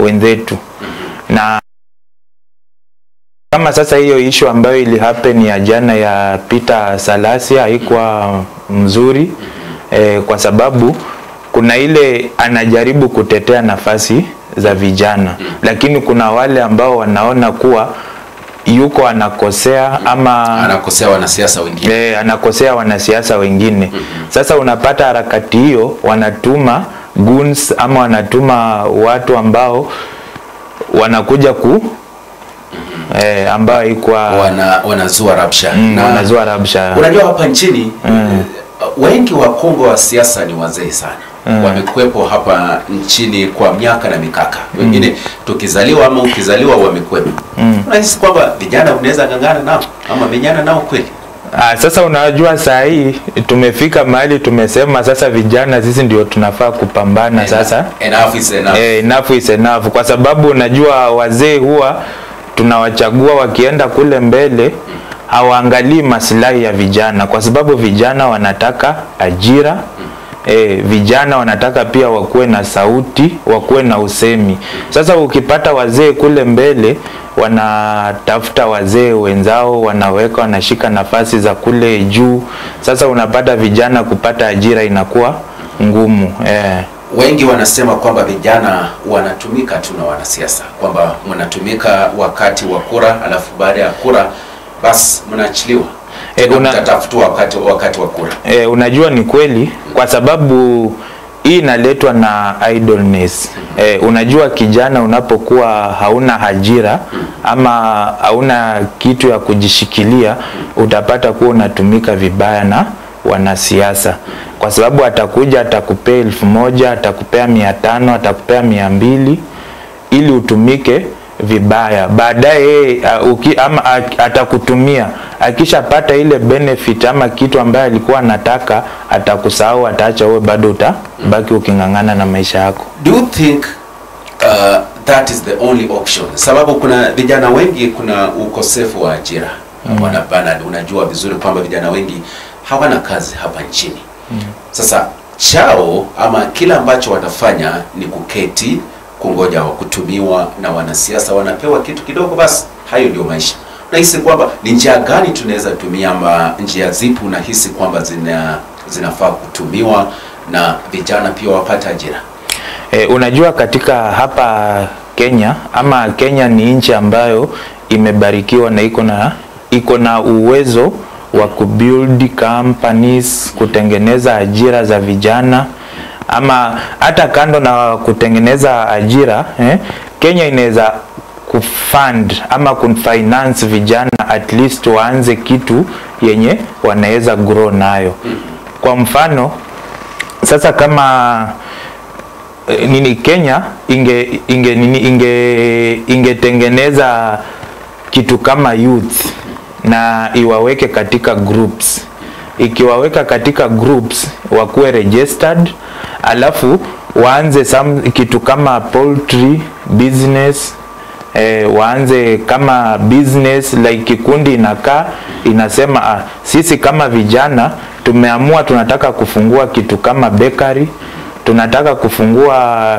wenzetu. Na kama sasa hiyo issue ambayo ili happen ya jana ya Peter Salasya haikuwa mzuri, kwa sababu kuna ile anajaribu kutetea nafasi za vijana, lakini kuna wale ambao wanaona kuwa yuko anakosea ama anakosea wanasiasa wengine. Anakosea wanasiasa wengine. Sasa unapata harakati hiyo wanatuma goons ama wanatuma watu ambao wanakuja ambao ikwa wanazua rabsha. Wanazua rabsha. Unajua hapa nchini wengi wa Kongo wa siasa ni wazee sana. Wamekuepo hapa nchini kwa miaka na mikaka. Wengine tukizaliwa ama ukizaliwa wamekuepo. Unahisi kwamba vijana unaweza ngangana nao ama vijana nao kweli? Sasa unajua saa hii tumefika mahali tumesema sasa vijana sisi ndio tunafaa kupambana sasa. Enough is enough. Enough is enough, kwa sababu unajua wazee huwa tunawachagua wakienda kule mbele hawaangalii maslahi ya vijana, kwa sababu vijana wanataka ajira. Vijana wanataka pia wakuwe na sauti, wakuwe na usemi. Sasa ukipata wazee kule mbele wanatafuta wazee wenzao, wanaweka wanashika nafasi za kule juu. Sasa unapata vijana kupata ajira inakuwa ngumu. Wengi wanasema kwamba vijana wanatumika tu na wanasiasa, kwamba mnatumika wakati wa kura, alafu baada ya kura basi mnaachiliwa. Unatafutua wakati wa kura. Unajua ni kweli, kwa sababu hii inaletwa na idleness. Unajua kijana unapokuwa hauna ajira ama hauna kitu ya kujishikilia, utapata kuwa unatumika vibaya na wanasiasa, kwa sababu atakuja atakupea 1000, atakupea 500, atakupea 200 ili utumike vibaya. Baadaye ama atakutumia, akishapata ile benefit ama kitu ambaye alikuwa anataka, atakusahau, ataacha wewe bado utabaki ukingangana na maisha yako. Do you think that is the only option? Sababu kuna vijana wengi, kuna ukosefu wa ajira. Unajua vizuri kwamba vijana wengi hawana kazi hapa nchini. Sasa chao ama kila ambacho watafanya ni kuketi kungoja wa kutumiwa na wanasiasa, wanapewa kitu kidogo basi. Hayo ndio maisha. Unahisi kwamba ni njia gani tunaweza tumia ama njia zipi unahisi kwamba zinafaa kutumiwa na vijana pia wapate ajira? Unajua katika hapa Kenya, ama Kenya ni nchi ambayo imebarikiwa na iko na uwezo wa kubuild companies, kutengeneza ajira za vijana. Ama hata kando na kutengeneza ajira, Kenya inaweza kufund ama kufinance vijana, at least waanze kitu yenye wanaweza grow nayo. Kwa mfano sasa kama Kenya ingetengeneza kitu kama youth na iwaweke katika groups. Ikiwaweka katika groups wakuwe registered, alafu waanze kitu kama poultry business, waanze kama business like kikundi inakaa inasema sisi kama vijana tumeamua tunataka kufungua kitu kama bakery, tunataka kufungua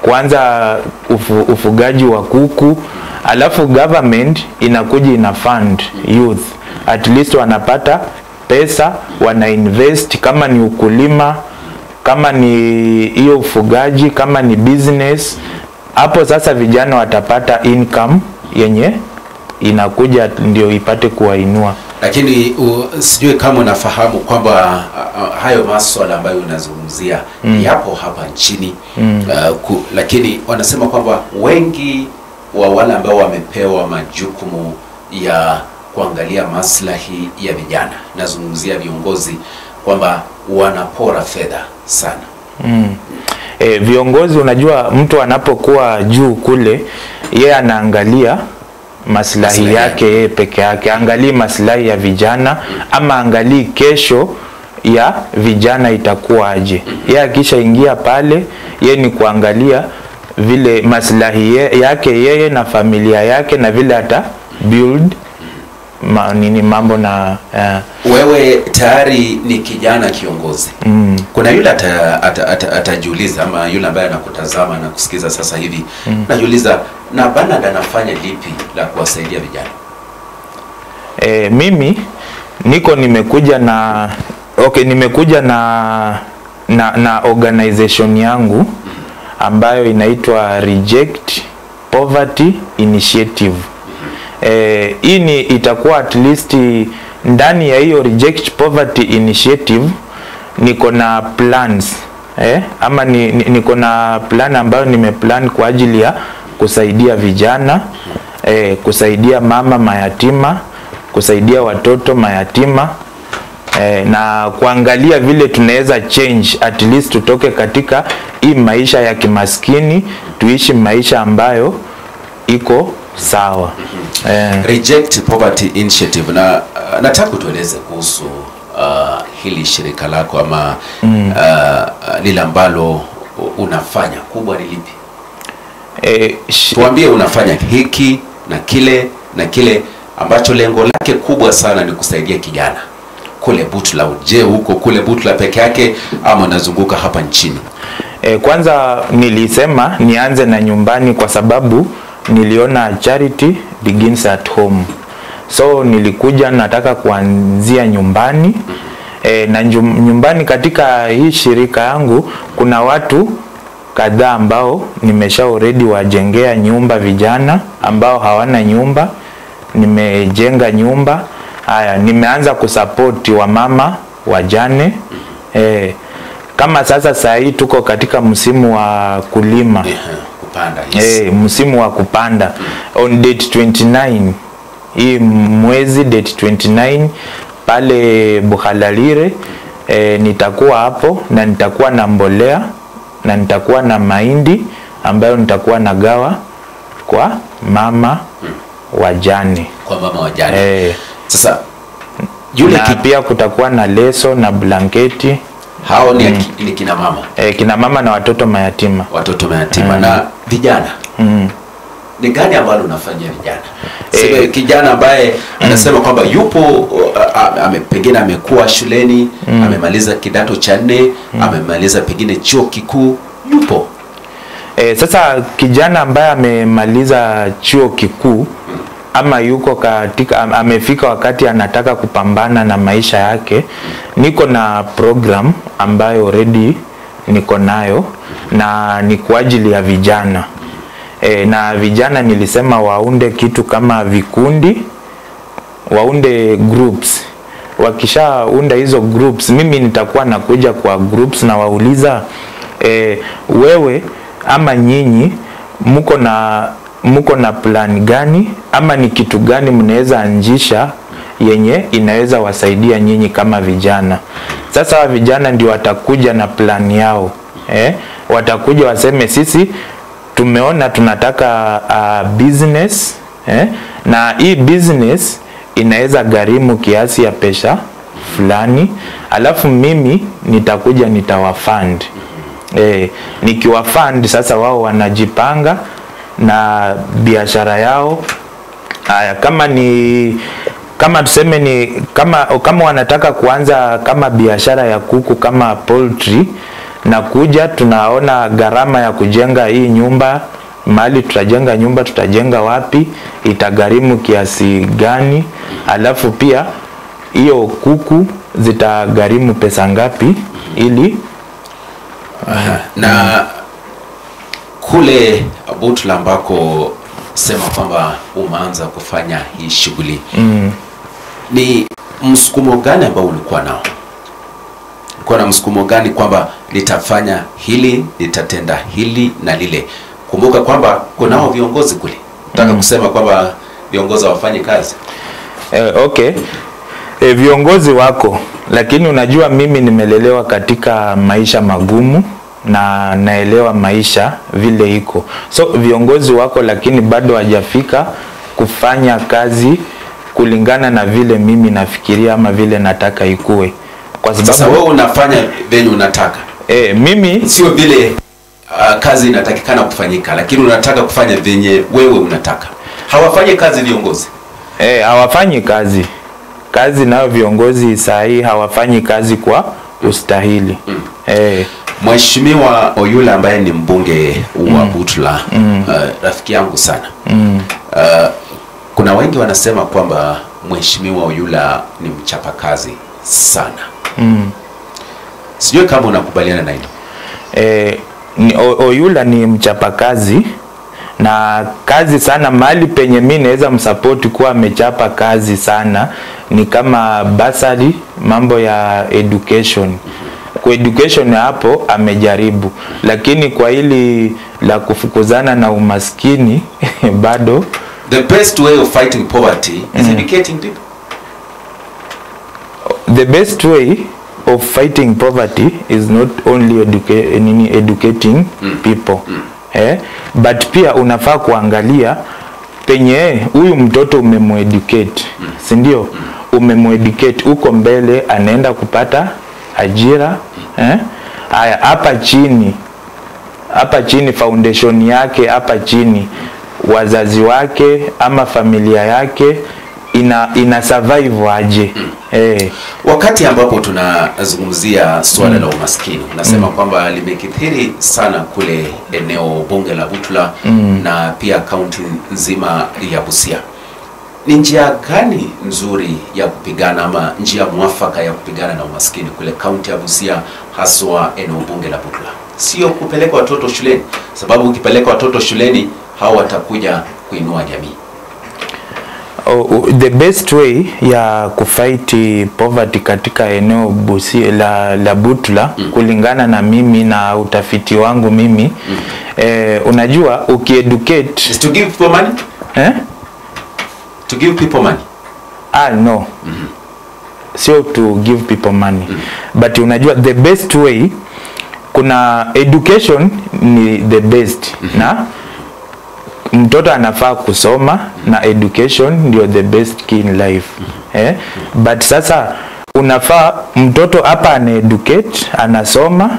kwanza ufugaji wa kuku, alafu government inakuja ina fund youth, at least wanapata pesa, wana invest, kama ni ukulima, kama ni hiyo ufugaji, kama ni business. Hapo sasa vijana watapata income yenye inakuja ndio ipate kuwainua. Lakini sijui kama unafahamu kwamba hayo masuala ambayo unazungumzia yapo hapa nchini, lakini wanasema kwamba wengi wa wale ambao wamepewa majukumu ya kuangalia maslahi ya vijana, nazungumzia viongozi, kwamba wanapora fedha sana. Viongozi, unajua mtu anapokuwa juu kule, yeye anaangalia maslahi yake yeye peke yake, angalii maslahi ya vijana ama angalii kesho ya vijana itakuwa aje. Yeye akisha ingia pale, yeye ni kuangalia vile maslahi yake yeye na familia yake, na vile ata build mambo na wewe tayari ni kijana kiongozi. Kuna yule atajiuliza ama yule ambaye anakutazama na kusikiza sasa hivi najiuliza, na Bernard anafanya lipi la kuwasaidia vijana? Mimi nimekuja na organization yangu ambayo inaitwa Reject Poverty Initiative. Hii itakuwa at least ndani ya hiyo Reject Poverty Initiative niko na plans ama niko na plan ambayo nimeplan kwa ajili ya kusaidia vijana, kusaidia mama mayatima, kusaidia watoto mayatima, na kuangalia vile tunaweza change at least tutoke katika hii maisha ya kimaskini tuishi maisha ambayo iko sawa. Reject Poverty Initiative, na nataka tueleze kuhusu hili shirika lako ama lile ambalo unafanya. Kubwa ni lipi? Tuambie unafanya hiki na kile ambacho lengo lake kubwa sana ni kusaidia kijana kule Butula. Je, huko kule Butula peke yake ama unazunguka hapa nchini? Kwanza nilisema nianze na nyumbani kwa sababu niliona charity begins at home. So nilikuja nataka kuanzia nyumbani. Na nyumbani katika hii shirika yangu kuna watu kadhaa ambao nimesha already wajengea nyumba vijana ambao hawana nyumba. Nimejenga nyumba. Haya, nimeanza kusupport wamama wajane. Kama sasa hii tuko katika msimu wa kulima. Kupanda, yes. Msimu wa kupanda. On date 29, hii mwezi date 29 pale Bukhalalire, nitakuwa hapo na nitakuwa na mbolea na nitakuwa na mahindi ambayo nitakuwa nagawa kwa mama wajane. Kwa mama wajane. Sasa yule pia kutakuwa na leso na blanketi. Hao ni kina mama. Kina mama na watoto mayatima. Watoto mayatima na vijana. Ni gani ambalo unafanyia vijana? Sio kijana ambaye anasema kwamba yupo pengine amekuwa shuleni, amemaliza kidato cha 4, amemaliza pengine chuo kikuu, yupo. Sasa kijana ambaye amemaliza chuo kikuu ama yuko katika amefika wakati anataka kupambana na maisha yake, niko na program ambayo already niko nayo na ni kwa ajili ya vijana. Na vijana nilisema waunde kitu kama vikundi, waunde groups. Wakishaunda hizo groups, mimi nitakuwa nakuja kwa groups na wauliza wewe ama nyinyi muko na plan gani ama ni kitu gani mnaweza anzisha yenye inaweza wasaidia nyinyi kama vijana. Sasa vijana ndio watakuja na plan yao. Watakuja waseme sisi tumeona tunataka business, na hii business inaweza gharimu kiasi ya pesa fulani, alafu mimi nitakuja nitawafund. Nikiwafund sasa wao wanajipanga na biashara yao. Kama tuseme ni kama wanataka kuanza kama biashara ya kuku kama poultry, na kuja tunaona gharama ya kujenga hii nyumba, mahali tutajenga nyumba tutajenga wapi, itagharimu kiasi gani, alafu pia hiyo kuku zitagharimu pesa ngapi ili na kule Butula ambako sema kwamba umeanza kufanya hii shughuli, ni msukumo gani ambao ulikuwa nao? Ulikuwa na msukumo gani kwamba nitafanya hili, nitatenda hili na lile? Kumbuka kwamba kunao viongozi kule. Nataka kusema kwamba viongozi hawafanyi kazi. Viongozi wako, lakini unajua mimi nimelelewa katika maisha magumu na naelewa maisha vile iko. So viongozi wako, lakini bado hajafika kufanya kazi kulingana na vile mimi nafikiria ama vile nataka ikue. Kwa sababu sasa wewe unafanya venye unataka. Mimi sio vile kazi inatakikana kufanyika, lakini unataka kufanya venye wewe unataka. Hawafanyi kazi viongozi. Hawafanyi kazi nayo viongozi sahi hawafanyi kazi kwa ustahili. Mheshimiwa Oyula ambaye ni mbunge wa Butula, rafiki yangu sana. Kuna wengi wanasema kwamba Mheshimiwa Oyula ni mchapakazi sana. Sijui kama unakubaliana na hilo. Oyula ni mchapakazi na kazi sana. Mahali penye mimi naweza msupport kuwa amechapa kazi sana ni kama basari, mambo ya education. Kwa education hapo amejaribu, lakini kwa hili la kufukuzana na umaskini bado. The best way of fighting poverty is educating people. The best way of fighting poverty is not only educating people. But pia unafaa kuangalia penye huyu mtoto umemueducate, si ndio? Umemueducate uko mbele anaenda kupata ajira. Haya, hapa chini foundation yake, hapa chini wazazi wake ama familia yake ina survive aje? Wakati ambapo tunazungumzia swala la umaskini, unasema kwamba limekithiri sana kule eneo bunge la Butula na pia kaunti nzima ya Busia. Ni njia gani nzuri ya kupigana ama njia mwafaka ya kupigana na umaskini kule kaunti ya Busia, haswa eneo bunge la Butula? Sio kupeleka watoto shuleni, sababu ukipeleka watoto shuleni hao watakuja kuinua jamii. The best way ya kufight poverty katika eneo Busia la Butula, kulingana na mimi na utafiti wangu mimi, unajua ukieducate is to give people money? To give people money? No. Sio to give people money. But unajua the best way, kuna education ni the best. Na mtoto anafaa kusoma na education ndio the best key in life. But sasa unafaa mtoto hapa ana-educate, anasoma,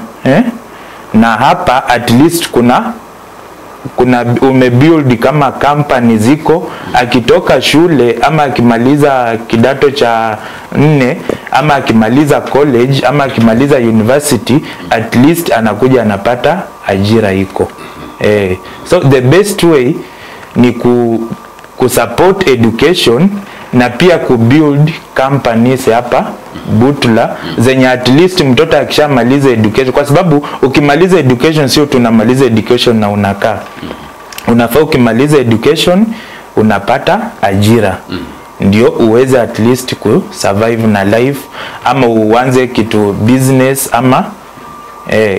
na hapa at least kuna umebuild kama company ziko, akitoka shule ama akimaliza kidato cha 4 ama akimaliza college ama akimaliza university, at least anakuja anapata ajira iko. So the best way ni kusupport education na pia kubuild companies hapa Butula zenye at least mtoto akishamaliza education, kwa sababu ukimaliza education sio tunamaliza education na unakaa. Unafaa ukimaliza education unapata ajira, ndio uweze at least ku survive na life, ama uanze kitu business ama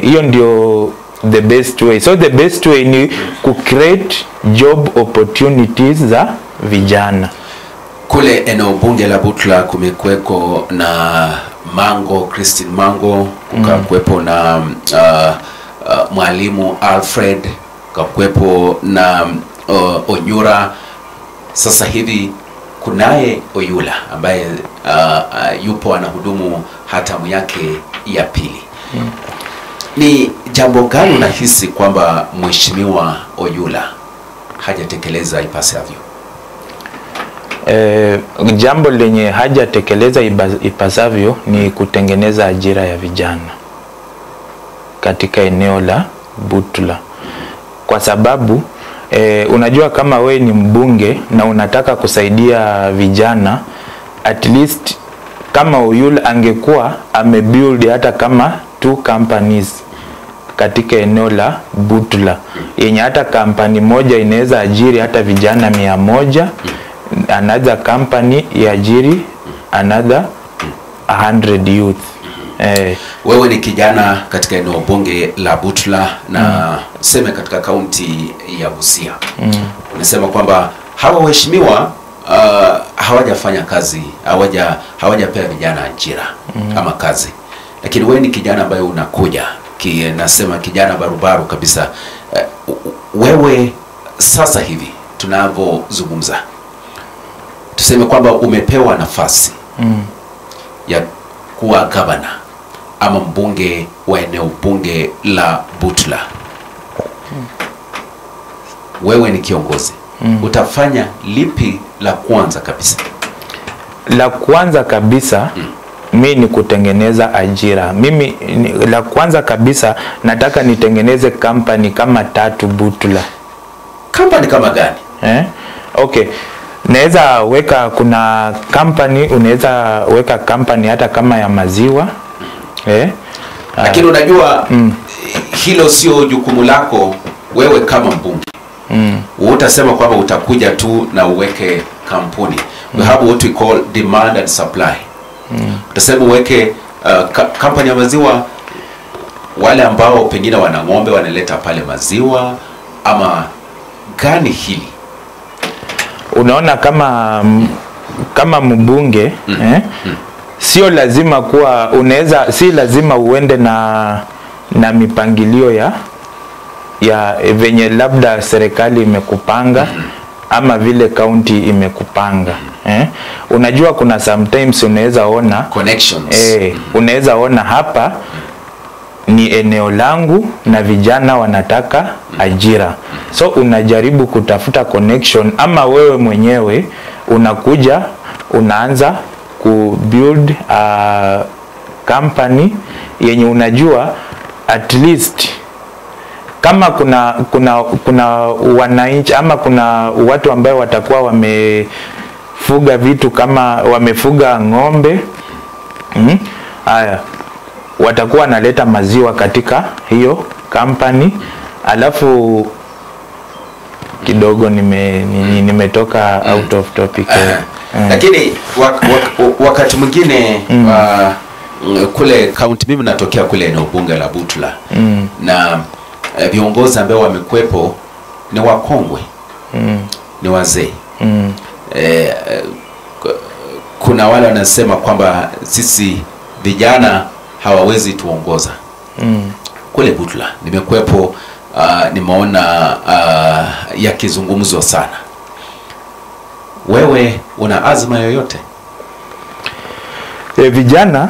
hiyo ndio the best way. So the best way ni ku create job opportunities za vijana. Kule eneo bunge la Butula kumekuweko na Christine Mango, kukakuwepo na mwalimu Alfred, kukakuwepo na Onyura. Sasa hivi kunaye Oyula ambaye yupo anahudumu hatamu yake ya pili. Ni jambo gani unahisi kwamba Mheshimiwa Oyula hajatekeleza ipasavyo? Jambo lenye hajatekeleza ipasavyo ni kutengeneza ajira ya vijana katika eneo la Butula. Kwa sababu unajua kama we ni mbunge na unataka kusaidia vijana, at least kama Oyula angekuwa amebuild hata kama 2 companies katika eneo la Butula, yenye hata kampani moja inaweza ajiri hata vijana 100, another company iajiri another 100 youth. Wewe ni kijana katika eneo bunge la Butula na sema katika kaunti ya Busia. Unasema kwamba hawa waheshimiwa hawajafanya kazi, hawajapea vijana ajira ama kazi. Lakini wewe ni kijana ambaye unakuja, nasema kijana barubaru kabisa. Wewe sasa hivi tunavyozungumza, tuseme kwamba umepewa nafasi ya kuwa gavana ama mbunge wa eneo bunge la Butula. Wewe ni kiongozi. utafanya lipi la kwanza kabisa? La kwanza kabisa mi ni kutengeneza ajira. Mimi la kwanza kabisa nataka nitengeneze company kama 3 Butula. Company kama gani? Okay. Naweza weka, kuna company, unaweza weka company hata kama ya maziwa. Lakini unajua hilo sio jukumu lako wewe kama mbunge. Utasema kwamba utakuja tu na uweke kampuni. We have what we call demand and supply. Utasema uweke kampani ya maziwa, wale ambao pengine wana ng'ombe wanaleta pale maziwa, ama gani hili? Unaona, kama mbunge sio lazima kuwa si lazima uende na mipangilio ya venye labda serikali imekupanga ama vile county imekupanga. Unajua kuna sometimes unaweza ona connections. Unaweza ona hapa ni eneo langu na vijana wanataka ajira, so unajaribu kutafuta connection, ama wewe mwenyewe unakuja unaanza kubuild a company yenye unajua at least kama kuna wananchi ama kuna watu ambao watakuwa wamefuga vitu, kama wamefuga ng'ombe, watakuwa naleta maziwa katika hiyo company. Alafu kidogo nimetoka out of topic. Lakini wakati mwingine kule county, mimi natokea kule eneo bunge la Butula, na viongozi ambao wamekwepo ni wakongwe, ni wazee. Kuna wale wanasema kwamba sisi vijana hawawezi tuongoza. Kule Butula nimekwepo, nimeona yakizungumzwa sana. Wewe una azma yoyote? Vijana,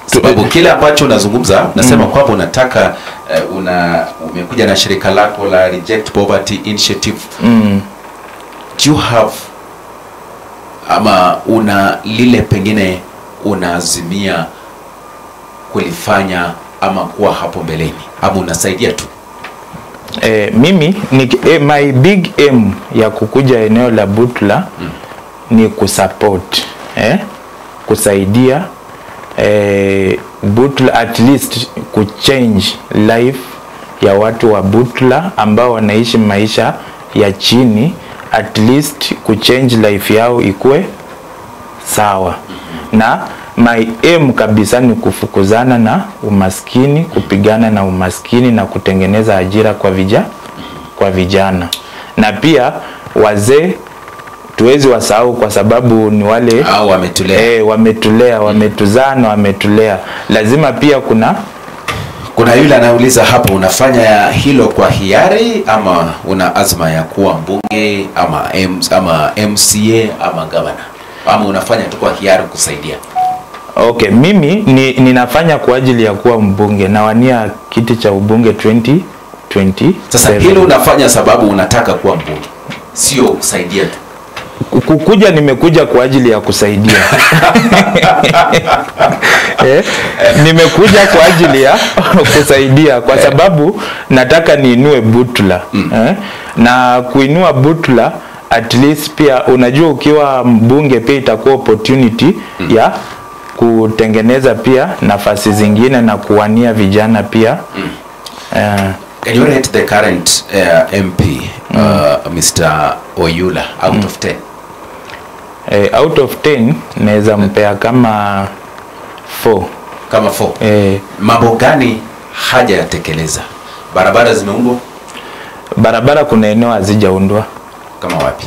sababu kile ambacho unazungumza nasema kwamba unataka umekuja na shirika lako la Reject Poverty Initiative. Do you have, ama una lile pengine unaazimia kulifanya ama kuwa hapo mbeleni, ama unasaidia tu? Mimi my big aim ya kukuja eneo la Butula ni kusupport, kusaidia Butula, at least kuchange life ya watu wa Butula ambao wanaishi maisha ya chini, at least kuchange life yao ikue sawa. Na my aim kabisa ni kufukuzana na umaskini, kupigana na umaskini na kutengeneza ajira kwa vijana. Na pia wazee tuwezi wasahau, kwa sababu ni wale wametulea, wametuzaa na wametulea. Lazima pia kuna yule anauliza hapo, unafanya hilo kwa hiari ama una azma ya kuwa mbunge ama MCA ama governor, ama unafanya tu kwa hiari kusaidia? Okay, mimi ninafanya kwa ajili ya kuwa mbunge, nawania kiti cha ubunge 2020. Sasa hilo unafanya sababu unataka kuwa mbunge, sio kusaidia tu? Kukuja, nimekuja kwa ajili ya kusaidia. Nimekuja kwa ajili ya kusaidia kwa sababu nataka niinue Butula. Na kuinua Butula, at least pia unajua ukiwa mbunge pia itakuwa opportunity ya kutengeneza pia nafasi zingine na kuwania vijana pia. Can you rate the current MP, Mr. Oyula, out of 10? Out of 10 naweza mpea kama 4. Kama 4. Mambo gani haja yatekeleza? Barabara zimeundwa? Barabara kuna eneo hazijaundwa. Kama wapi?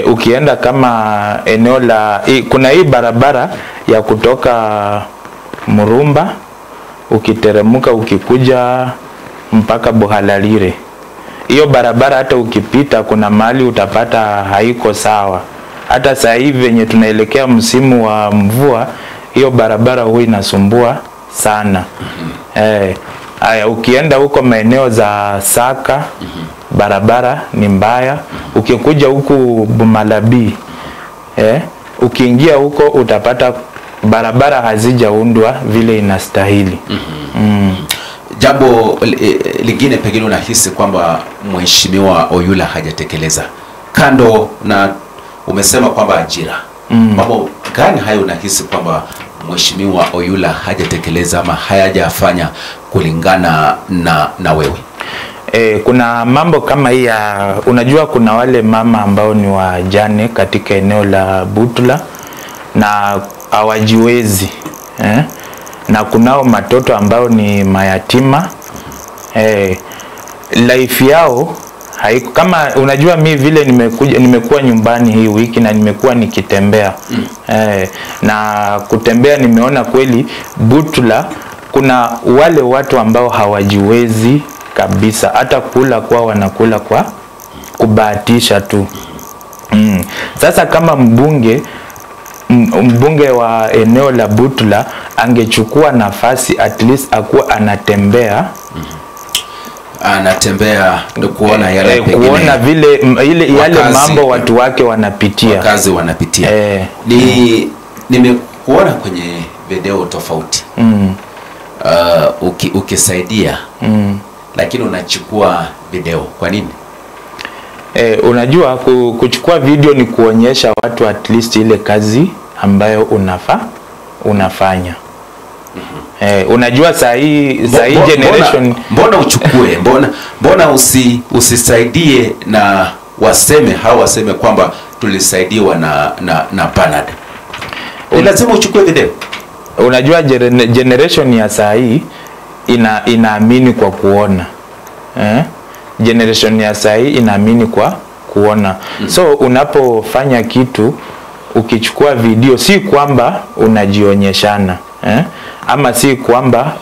Ukienda kama eneo la kuna hii barabara ya kutoka Murumba ukiteremuka ukikuja mpaka Buhalalire. Hiyo barabara hata ukipita kuna mahali utapata haiko sawa. Hata sasa hivi venye tunaelekea msimu wa mvua, hiyo barabara huwa inasumbua sana. Ukienda huko maeneo za Saka, barabara ni mbaya. ukikuja huku Bumalabi ukiingia huko utapata barabara hazijaundwa vile inastahili. Jambo lingine pengine unahisi kwamba Mheshimiwa Oyula hajatekeleza, kando na umesema kwamba ajira, mambo gani hayo unahisi kwamba Mheshimiwa Oyula hajatekeleza ama hayajafanya kulingana na wewe? Kuna mambo kama hii ya, unajua kuna wale mama ambao ni wajane katika eneo la Butula na hawajiwezi, na kunao matoto ambao ni mayatima. Life yao haiku, kama unajua mi vile nimekuwa nyumbani hii wiki na nimekuwa nikitembea na kutembea, nimeona kweli Butula kuna wale watu ambao hawajiwezi kabisa, hata kula kwa wanakula kwa kubahatisha tu. Sasa kama mbunge wa eneo la Butula angechukua nafasi, at least akuwa anatembea ndio kuona yale pengine, kuona vile yale mambo watu wake wanapitia, wakazi wanapitia. Nimekuona kwenye video tofauti ukisaidia lakini unachukua video, kwa nini? Unajua kuchukua video ni kuonyesha watu at least ile kazi ambayo unafanya. Unajua saa hii generation, mbona uchukue, mbona usisaidie na waseme kwamba tulisaidiwa na Bernard? Lazima uchukue video. Unajua generation ya saa hii inaamini kwa kuona. Generation ya saa hii inaamini kwa kuona. So unapofanya kitu ukichukua video, si kwamba unajionyeshana, ama si kwamba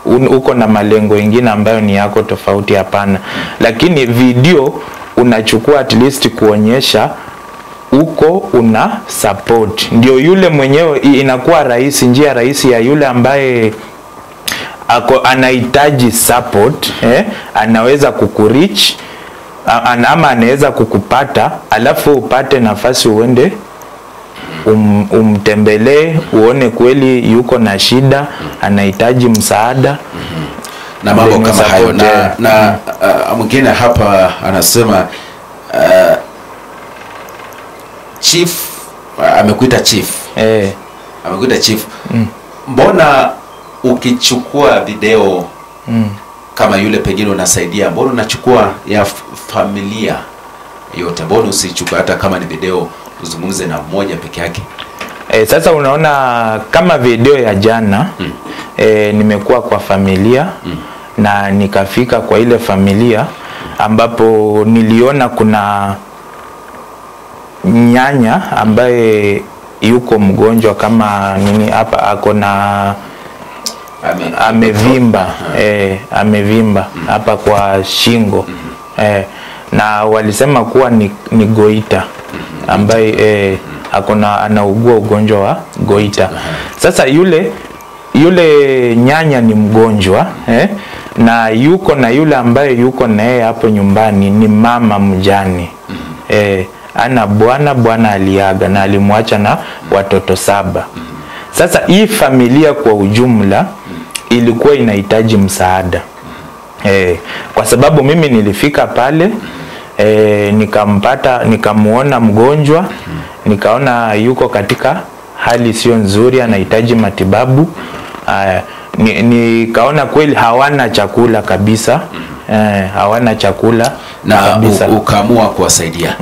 uko na malengo mengine ambayo ni yako tofauti, hapana. Lakini video unachukua at least kuonyesha uko una support, ndio yule mwenyewe inakuwa rahisi, njia rahisi ya yule ambaye anahitaji support, anaweza kukureach ama anaweza kukupata, alafu upate nafasi uende umtembelee, uone kweli yuko na shida, anahitaji msaada na mambo kama hayo. Na mwingine hapa anasema chief amekuita chief, amekuita chief. Mbona ukichukua video kama yule pengine unasaidia, mbona unachukua ya familia yote? Mbona usichukua hata kama ni video uzungumze na mmoja peke yake? Sasa unaona kama video ya jana nimekuwa kwa familia na nikafika kwa ile familia ambapo niliona kuna nyanya ambaye yuko mgonjwa kama nini hapa, ako na amevimba, amevimba hapa kwa shingo, na walisema kuwa ni goita ambaye anaugua ugonjwa wa goita. Sasa yule nyanya ni mgonjwa, na yuko na yule ambaye yuko na yeye hapo nyumbani ni mama mjane, ana bwana aliaga na alimwacha na watoto 7. Sasa hii familia kwa ujumla ilikuwa inahitaji msaada, kwa sababu mimi nilifika pale, nikamuona mgonjwa, nikaona yuko katika hali sio nzuri, anahitaji matibabu. Nikaona kweli hawana chakula kabisa, hawana chakula na kabisa. Ukaamua kuwasaidia.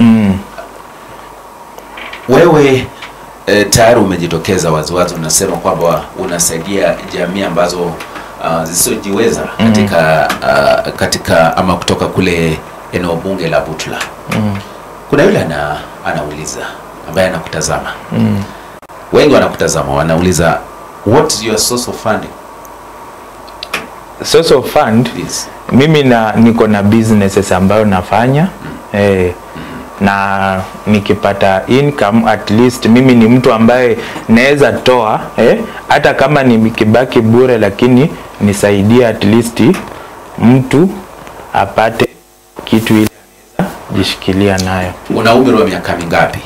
Wewe tayari umejitokeza waziwazi, unasema kwamba unasaidia jamii ambazo zisizojiweza katika ama kutoka kule eneo bunge la Butula. Kuna yule anauliza, ambaye anakutazama, wengi wanakutazama, wanauliza what is your source of funding? Source of fund, mimi niko na businesses ambayo nafanya, na nikipata income at least mimi ni mtu ambaye naweza toa, hata kama ni kibaki bure, lakini nisaidie at least mtu apate kitu ile jishikilia nayo. Una umri wa miaka mingapi?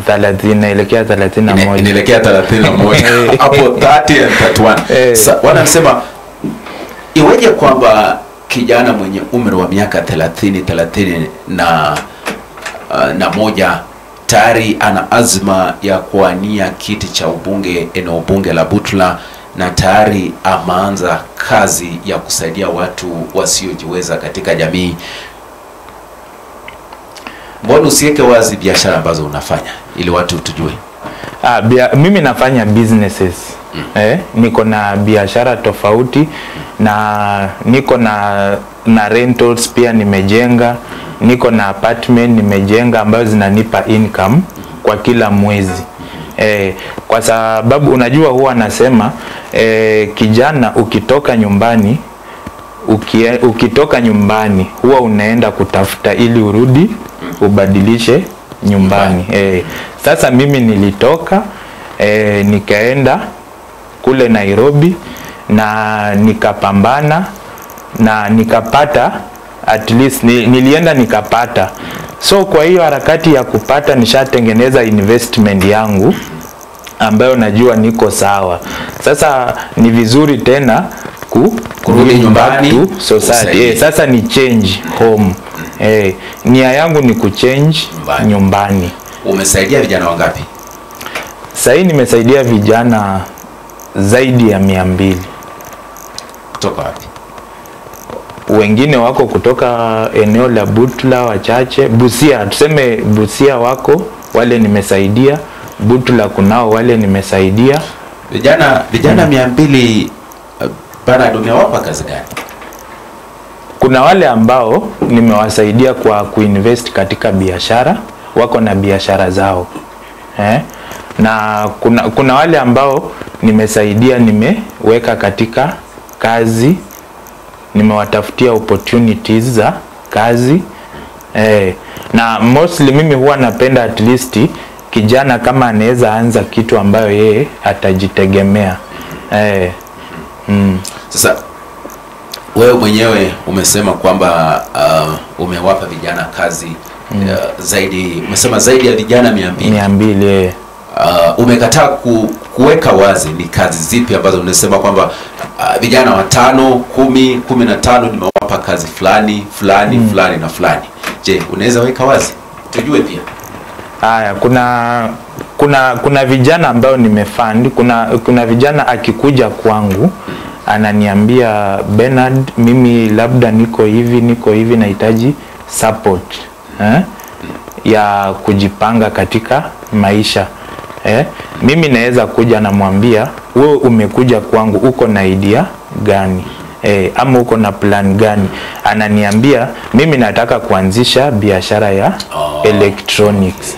30, naelekea 31. Inaelekea 31. Hapo 30 and 31. Wanasema iweje kwamba kijana mwenye umri wa miaka 30 na moja tayari ana azma ya kuania kiti cha ubunge eneo bunge la Butula, na tayari ameanza kazi ya kusaidia watu wasiojiweza katika jamii? Mbona usiweke wazi biashara ambazo unafanya ili watu tujue? Mimi nafanya businesses. Niko na biashara tofauti, na niko na rentals pia nimejenga, niko na apartment nimejenga ambazo zinanipa income kwa kila mwezi. Kwa sababu unajua huwa nasema kijana ukitoka nyumbani huwa unaenda kutafuta ili urudi ubadilishe nyumbani. Sasa mimi nilitoka nikaenda kule Nairobi na nikapambana na nikapata, at least nilienda nikapata. So kwa hiyo harakati ya kupata nishatengeneza investment yangu ambayo najua niko sawa. Sasa ni vizuri tena kurudi nyumbani to society. Sasa ni change home. Nia yangu ni kuchange nyumbani. Umesaidia vijana wangapi? Sasa nimesaidia vijana zaidi ya 200. Kutoka wapi? Wengine wako kutoka eneo la Butula, wachache Busia, tuseme Busia wako wale nimesaidia, Butula kunao wale nimesaidia. Vijana 200 bana, umewapa kazi gani? Kuna wale ambao nimewasaidia kwa kuinvest katika biashara, wako na biashara zao. Na kuna wale ambao nimesaidia, nimeweka katika kazi, nimewatafutia opportunities za kazi. Na mostly mimi huwa napenda at least kijana kama anaweza anza kitu ambayo yeye atajitegemea. Sasa wewe mwenyewe umesema kwamba umewapa vijana kazi zaidi, umesema zaidi ya vijana 200. Umekataa kuweka wazi ni kazi zipi ambazo unasema kwamba vijana 5, 10, 15 nimewapa kazi fulani na fulani. Je, unaweza weka wazi tujue pia? Haya, kuna vijana ambao nimefund. Kuna vijana akikuja kwangu ananiambia, Bernard, mimi labda niko hivi nahitaji support ya kujipanga katika maisha. Mimi naweza kuja na mwambia, wewe umekuja kwangu uko na idea gani? Ama uko na plan gani? Ananiambia mimi nataka kuanzisha biashara ya electronics.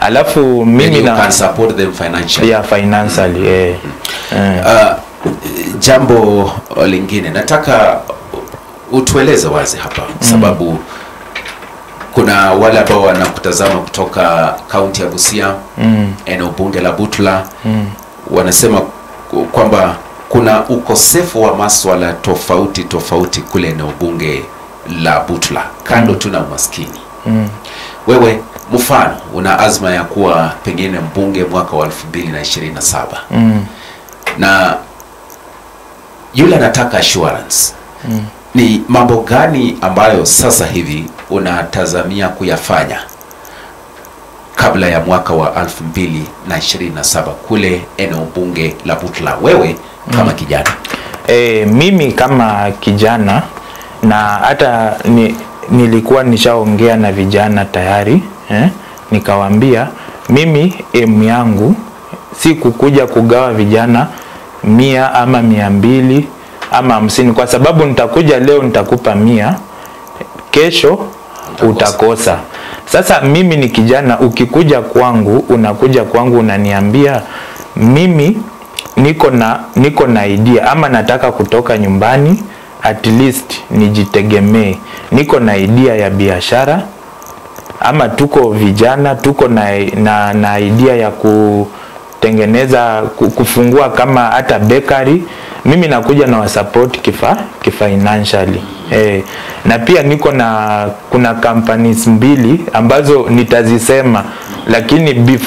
Alafu mimi can support them financially. Yeah, financially. Jambo lingine nataka utueleze wazi hapa, sababu kuna wale ambao wanakutazama kutoka kaunti ya Busia, eneo bunge la Butula, wanasema kwamba kuna ukosefu wa masuala tofauti kule eneo bunge la Butula, kando tuna umaskini. Wewe mfano una azma ya kuwa pengine mbunge mwaka wa 2027. Na yule anataka assurance. Ni mambo gani ambayo sasa hivi unatazamia kuyafanya kabla ya mwaka wa 2027 kule eneo bunge la Butula, wewe kama kijana? Mimi kama kijana, na hata nilikuwa nishaongea na vijana tayari, nikawaambia mimi aim yangu si kukuja kugawa vijana 100 ama 200 ama 50, kwa sababu nitakuja leo nitakupa 100, kesho utakosa. Sasa mimi ni kijana, ukikuja kwangu, unakuja kwangu unaniambia mimi niko na idea ama nataka kutoka nyumbani at least nijitegemee, niko na idea ya biashara, ama tuko vijana tuko na idea ya kutengeneza kufungua kama hata bakery mimi nakuja na support financially. Na pia niko na kuna companies mbili ambazo nitazisema, lakini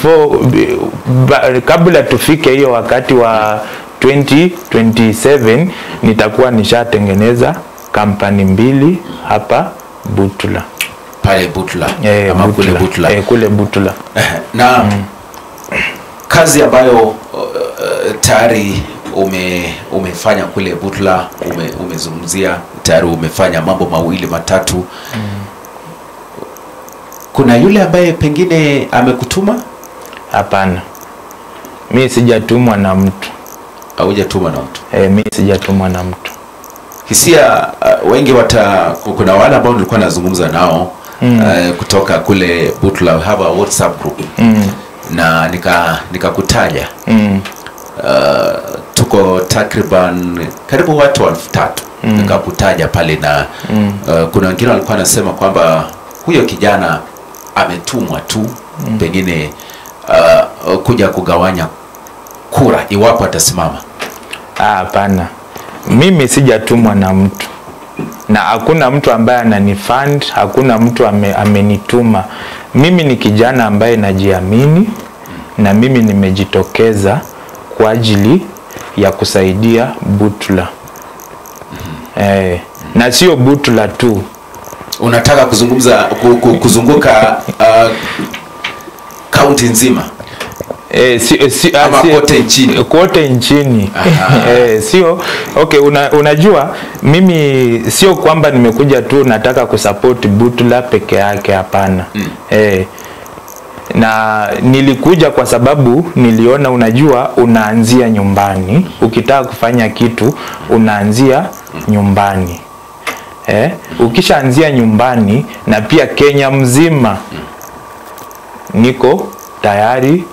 kabla tufike hiyo wakati wa 2027 nitakuwa nishatengeneza kampani mbili hapa Butula. Pale Butula. Ama Butula. Kule Butula. Kule Butula. Na kazi ambayo tayari umefanya kule Butula, umezungumzia tayari umefanya mambo mawili matatu. Kuna yule ambaye pengine amekutuma? Hapana. Mimi sijatumwa na mtu. Haujatumwa na mtu? Mimi sijatumwa na mtu. Hisia wengi kuna wale ambao nilikuwa nazungumza nao kutoka kule Butula, have a WhatsApp group. Na nikakutaja. Tuko takriban karibu watu 3,000. Nikakutaja pale na kuna wengine walikuwa wanasema kwamba huyo kijana ametumwa tu pengine kuja kugawanya kura iwapo atasimama. Hapana. Mimi sijatumwa na mtu. Na hakuna mtu ambaye ananifund, hakuna mtu amenituma. Mimi ni kijana ambaye najiamini na mimi nimejitokeza kwa ajili ya kusaidia Butula. Na sio Butula tu. Unataka kuzunguka kaunti nzima? Kote nchini. Kote nchini. Sio okay, unajua mimi sio kwamba nimekuja tu nataka kusupport Butula peke yake, hapana. Na nilikuja kwa sababu niliona, unajua, unaanzia nyumbani. Ukitaka kufanya kitu unaanzia nyumbani. Ukishaanzia nyumbani, na pia Kenya mzima niko tayari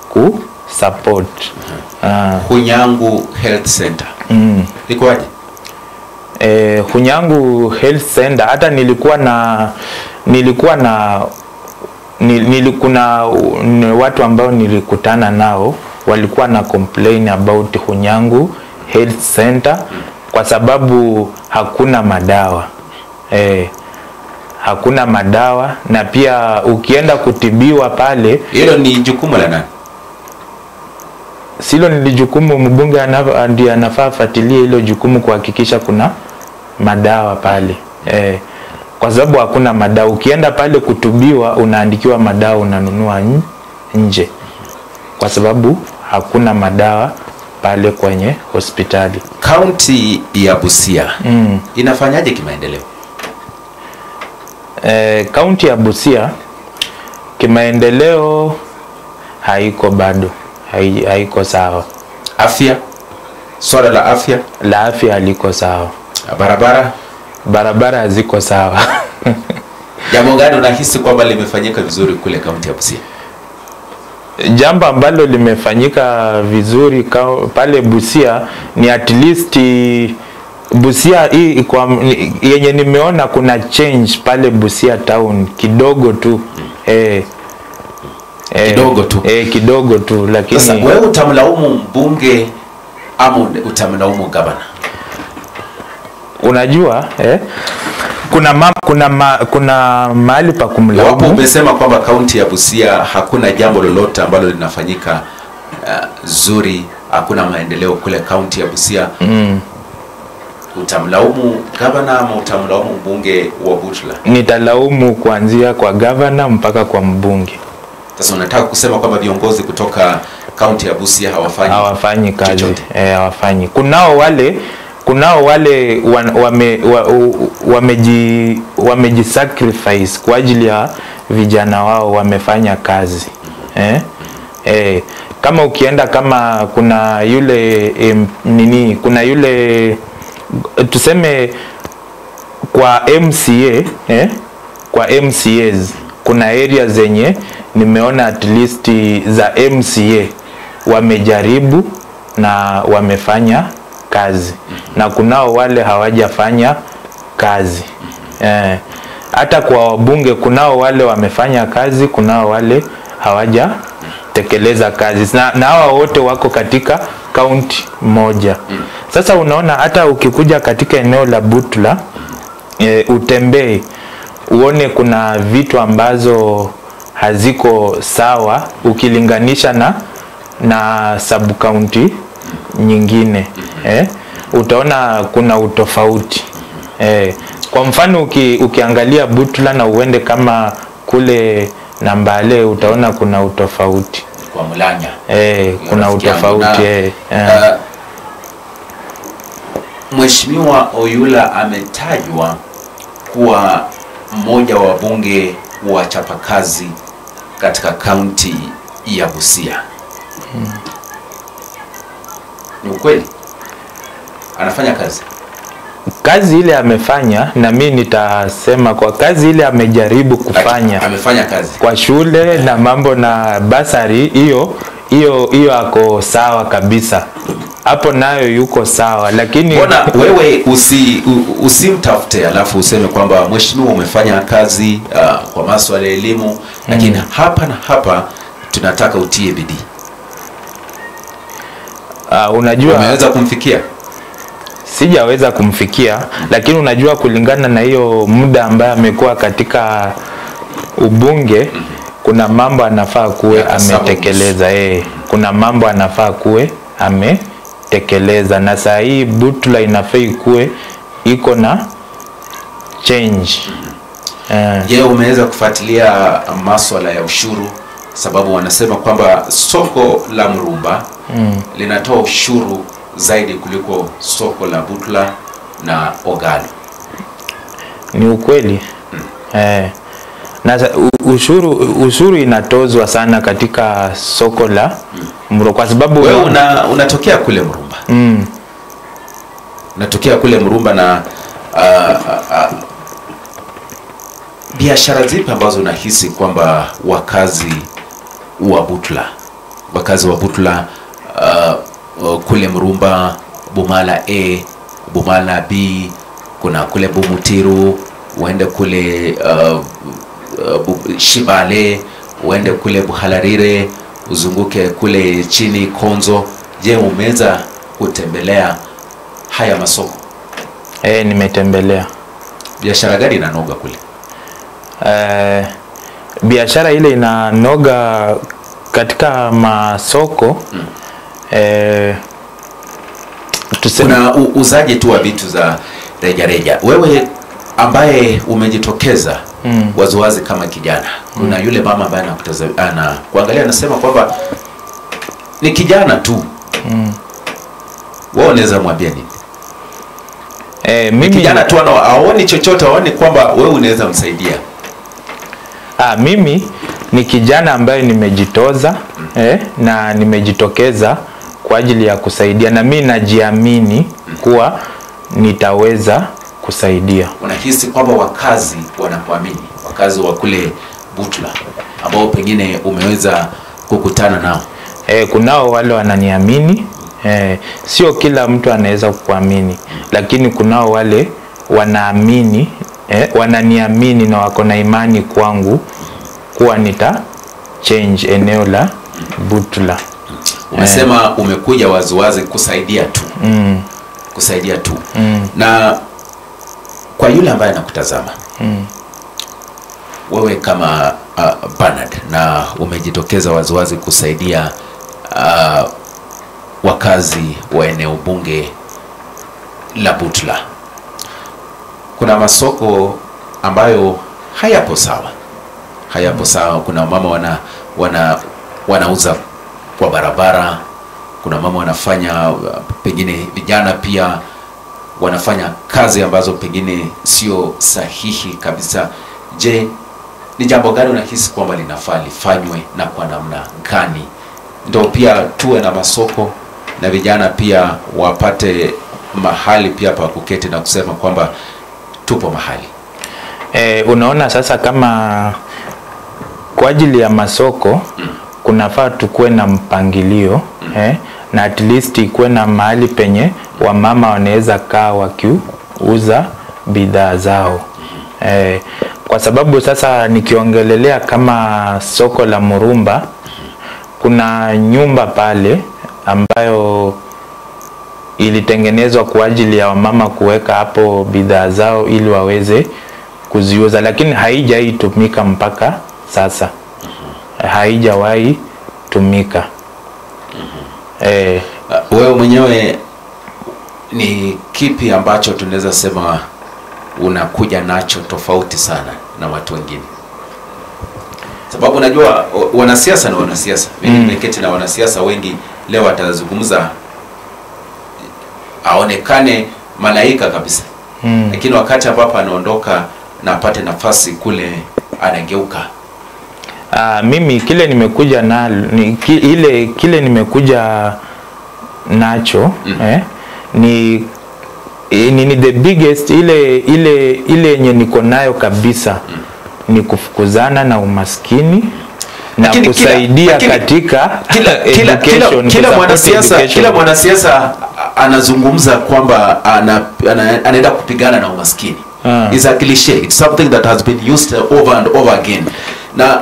ku support. Hunyangu Health Center. Likoaje? Hunyangu Health Center, hata kuna watu ambao nilikutana nao walikuwa na complain about Hunyangu Health Center kwa sababu hakuna madawa. Hakuna madawa, na pia ukienda kutibiwa pale. Hilo ni jukumu la nani? Silo ni jukumu, mbunge ndiye anafaa fuatilie hilo jukumu kuhakikisha kuna madawa pale. Kwa sababu hakuna madawa. Ukienda pale kutubiwa unaandikiwa madawa, unanunua nje. Kwa sababu hakuna madawa pale kwenye hospitali. Kaunti ya Busia inafanyaje kimaendeleo? Kaunti ya Busia kimaendeleo haiko bado. Haiko sawa. Afya? Swala la afya? La afya haliko sawa. Barabara haziko sawa. Jambo gani unahisi kwamba limefanyika vizuri kule kaunti ya Busia? Jambo ambalo limefanyika vizuri pale Busia ni at least Busia hii yenye nimeona kuna change pale Busia town kidogo tu. Kidogo tu, lakini sasa wewe utamlaumu mbunge ama utamlaumu gavana? Unajua kuna mahali pa kumlaumu. Wapo umesema kwamba kaunti ya Busia hakuna jambo lolote ambalo linafanyika zuri, hakuna maendeleo kule kaunti ya Busia. Utamlaumu gavana ama utamlaumu mbunge wa Butula? Nitalaumu kuanzia kwa gavana mpaka kwa mbunge. Sasa unataka kusema kwamba viongozi kutoka kaunti ya Busia hawafanyi kazi? Hawafanyi. Kunao wale wamejisacrifice kwa ajili ya vijana wao, wamefanya kazi. Kama ukienda kama kuna yule kuna yule tuseme kwa MCA, kwa MCAs kuna area zenye nimeona at least za MCA wamejaribu na wamefanya kazi, na kunao wale hawajafanya kazi. Hata kwa wabunge kunao wale wamefanya kazi, kunao wale hawajatekeleza kazi, na hawa wote wako katika kaunti moja. Sasa unaona hata ukikuja katika eneo la Butula utembee uone kuna vitu ambazo haziko sawa ukilinganisha na sub county nyingine. Utaona kuna utofauti. Kwa mfano ukiangalia Butula na uende kama kule Nambale utaona kuna utofauti. Kwa Mulanya. Kuna utofauti. Mheshimiwa Oyula ametajwa kuwa mmoja wa bunge wa chapakazi katika kaunti ya Busia. Ni ukweli? Anafanya kazi ile amefanya, na mimi nitasema kwa kazi ile amejaribu kufanya. Amefanya kazi kwa shule na mambo na basari, hiyo ako sawa kabisa. Hapo nayo yuko sawa, lakini mbona wewe usimtafute alafu useme kwamba mheshimiwa umefanya kazi kwa masuala ya elimu, lakini hapa na hapa tunataka utie bidii. Unajua umeweza kumfikia? Sijaweza kumfikia, lakini unajua kulingana na hiyo muda ambaye amekuwa katika ubunge, kuna mambo anafaa kuwe ametekeleza. Kuna mambo anafaa kuwe ametekeleza, na saa hii Butula inafaa kuwe iko na change. Je, umeweza kufuatilia masuala ya ushuru? Sababu wanasema kwamba soko la Murumba linatoa ushuru zaidi kuliko soko la Butula na Ogalo. Ni ukweli. Na ushuru inatozwa sana katika soko la Murumba kwa sababu wewe unatokea kule Murumba. Natokea kule Murumba, na biashara zipi ambazo unahisi kwamba wakazi wa Butula kule Murumba, Bumala A, Bumala B, kuna kule Bumutiru, uende kule Shibale, uende kule Buhalarire, uzunguke kule chini Konzo. Je, umeweza kutembelea haya masoko? Nimetembelea. Biashara gani inanoga kule? Biashara ile inanoga katika masoko kuna uzaji tu wa vitu za reja. Wewe ambaye umejitokeza waziwazi kama kijana, kuna yule mama ambaye anakutazama kuangalia, anasema kwamba ni kijana tu, wewe unaweza mwambia nini? Mimi kijana tu haoni chochote, haoni kwamba wewe unaweza msaidia. Mimi ni kijana ambaye nimejitoza na nimejitokeza kwa ajili ya kusaidia, na mimi najiamini kuwa nitaweza kusaidia. Unahisi kwamba wakazi wanakuamini, wakazi wa kule Butula ambao pengine umeweza kukutana nao? Kunao wale wananiamini. Sio kila mtu anaweza kukuamini, lakini kunao wale wanaamini, wananiamini na wako na imani kwangu kuwa nita change eneo la Butula. Umesema umekuja waziwazi kusaidia tu. Kusaidia tu. Na kwa yule ambaye anakutazama, wewe kama Bernard, na umejitokeza waziwazi kusaidia wakazi wa eneo bunge la Butula, kuna masoko ambayo hayapo sawa. Kuna mama wanauza kwa barabara, kuna mama wanafanya pengine, vijana pia wanafanya kazi ambazo pengine sio sahihi kabisa. Je, ni jambo gani unahisi kwamba linafaa lifanywe na kwa namna gani ndio pia tuwe na masoko na vijana pia wapate mahali pia pa kuketi na kusema kwamba tupo mahali? Unaona sasa, kama kwa ajili ya masoko kunafaa tukue na mpangilio, na at least ikuwe na mahali penye wamama wanaweza kaa wakiuza bidhaa zao. Kwa sababu sasa nikiongelelea kama soko la Murumba, kuna nyumba pale ambayo ilitengenezwa kwa ajili ya wamama kuweka hapo bidhaa zao ili waweze kuziuza, lakini haijaitumika mpaka sasa. Haijawahi tumika. Wewe mwenyewe ni kipi ambacho tunaweza sema unakuja nacho tofauti sana na watu wengine? Sababu unajua wanasiasa na wanasiasa. Mimi nimeketi na wanasiasa wengi leo, watazungumza aonekane malaika kabisa. Lakini wakati ambapo anaondoka na apate nafasi kule anageuka. Mimi kile nimekuja kile nimekuja nacho ni the biggest ile yenye niko nayo kabisa ni kufukuzana na umaskini na kusaidia katika kila mwanasiasa anazungumza kwamba anaenda kupigana na umaskini. It's a cliche. It's something that has been used over and over again. Na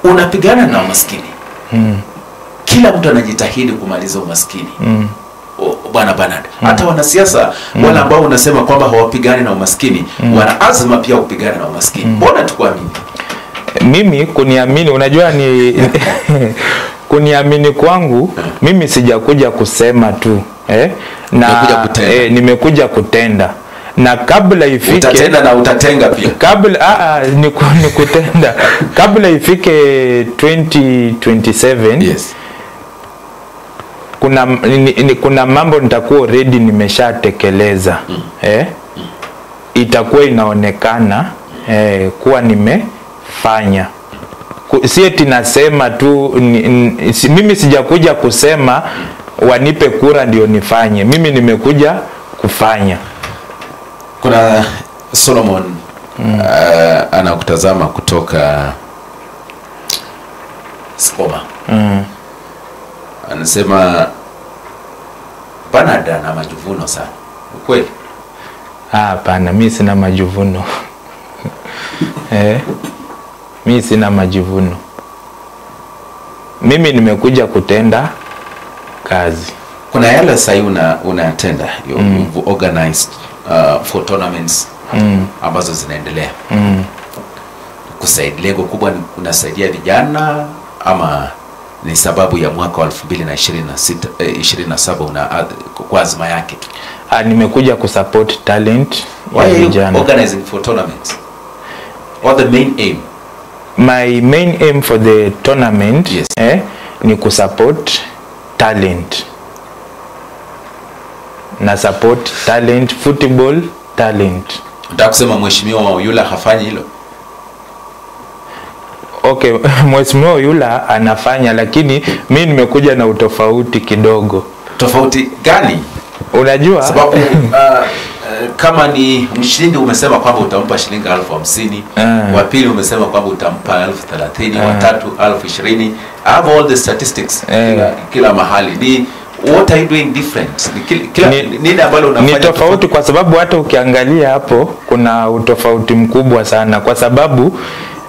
unapigana na umaskini. Kila mtu anajitahidi kumaliza umaskini. Bwana Bernard, hata wanasiasa wale ambao unasema kwamba hawapigani na umaskini wana azma pia kupigana na umaskini. Mbona tukuamini? Mimi kuniamini, unajua ni kuniamini kwangu mimi sijakuja kusema tu na nimekuja kutenda. Na kabla ifike utatenda na utatenga pia. Kabla ni kutenda. Kabla ifike 2027 yes. Kuna mambo nitakuwa already nimeshatekeleza. Itakuwa inaonekana kuwa nimefanya. Si eti nasema tu mimi sijakuja kusema wanipe kura ndio nifanye. Mimi nimekuja kufanya. Kuna Solomon anakutazama kutoka Skoma. Anasema Bernard ana majivuno sana. Ukweli? Hapana, mimi sina majivuno. Mimi sina majivuno. Mimi nimekuja kutenda kazi. Kuna yale sasa unatenda, you've organized for tournaments ambazo zinaendelea. Kusaidia, lengo kubwa ni unasaidia vijana ama ni sababu ya mwaka wa 2027 kwa azma yake? Nimekuja kusupport talent ya vijana. Why are you organizing for tournaments? What the main aim? My main aim for the tournament yes. Ni kusupport talent. Na support talent, football talent. Nataka kusema mheshimiwa yule hafanyi hilo? Okay, mheshimiwa yule anafanya, lakini mimi nimekuja na utofauti kidogo. Tofauti gani? Unajua sababu kama ni mshindi umesema kwamba utampa shilingi 50,000, wa pili umesema kwamba utampa 30,000, wa tatu 20,000. I have all the statistics kila mahali. Ni what are you doing different? Nini ambalo unafanya? Ni tofauti kwa sababu hata ukiangalia hapo kuna utofauti mkubwa sana, kwa sababu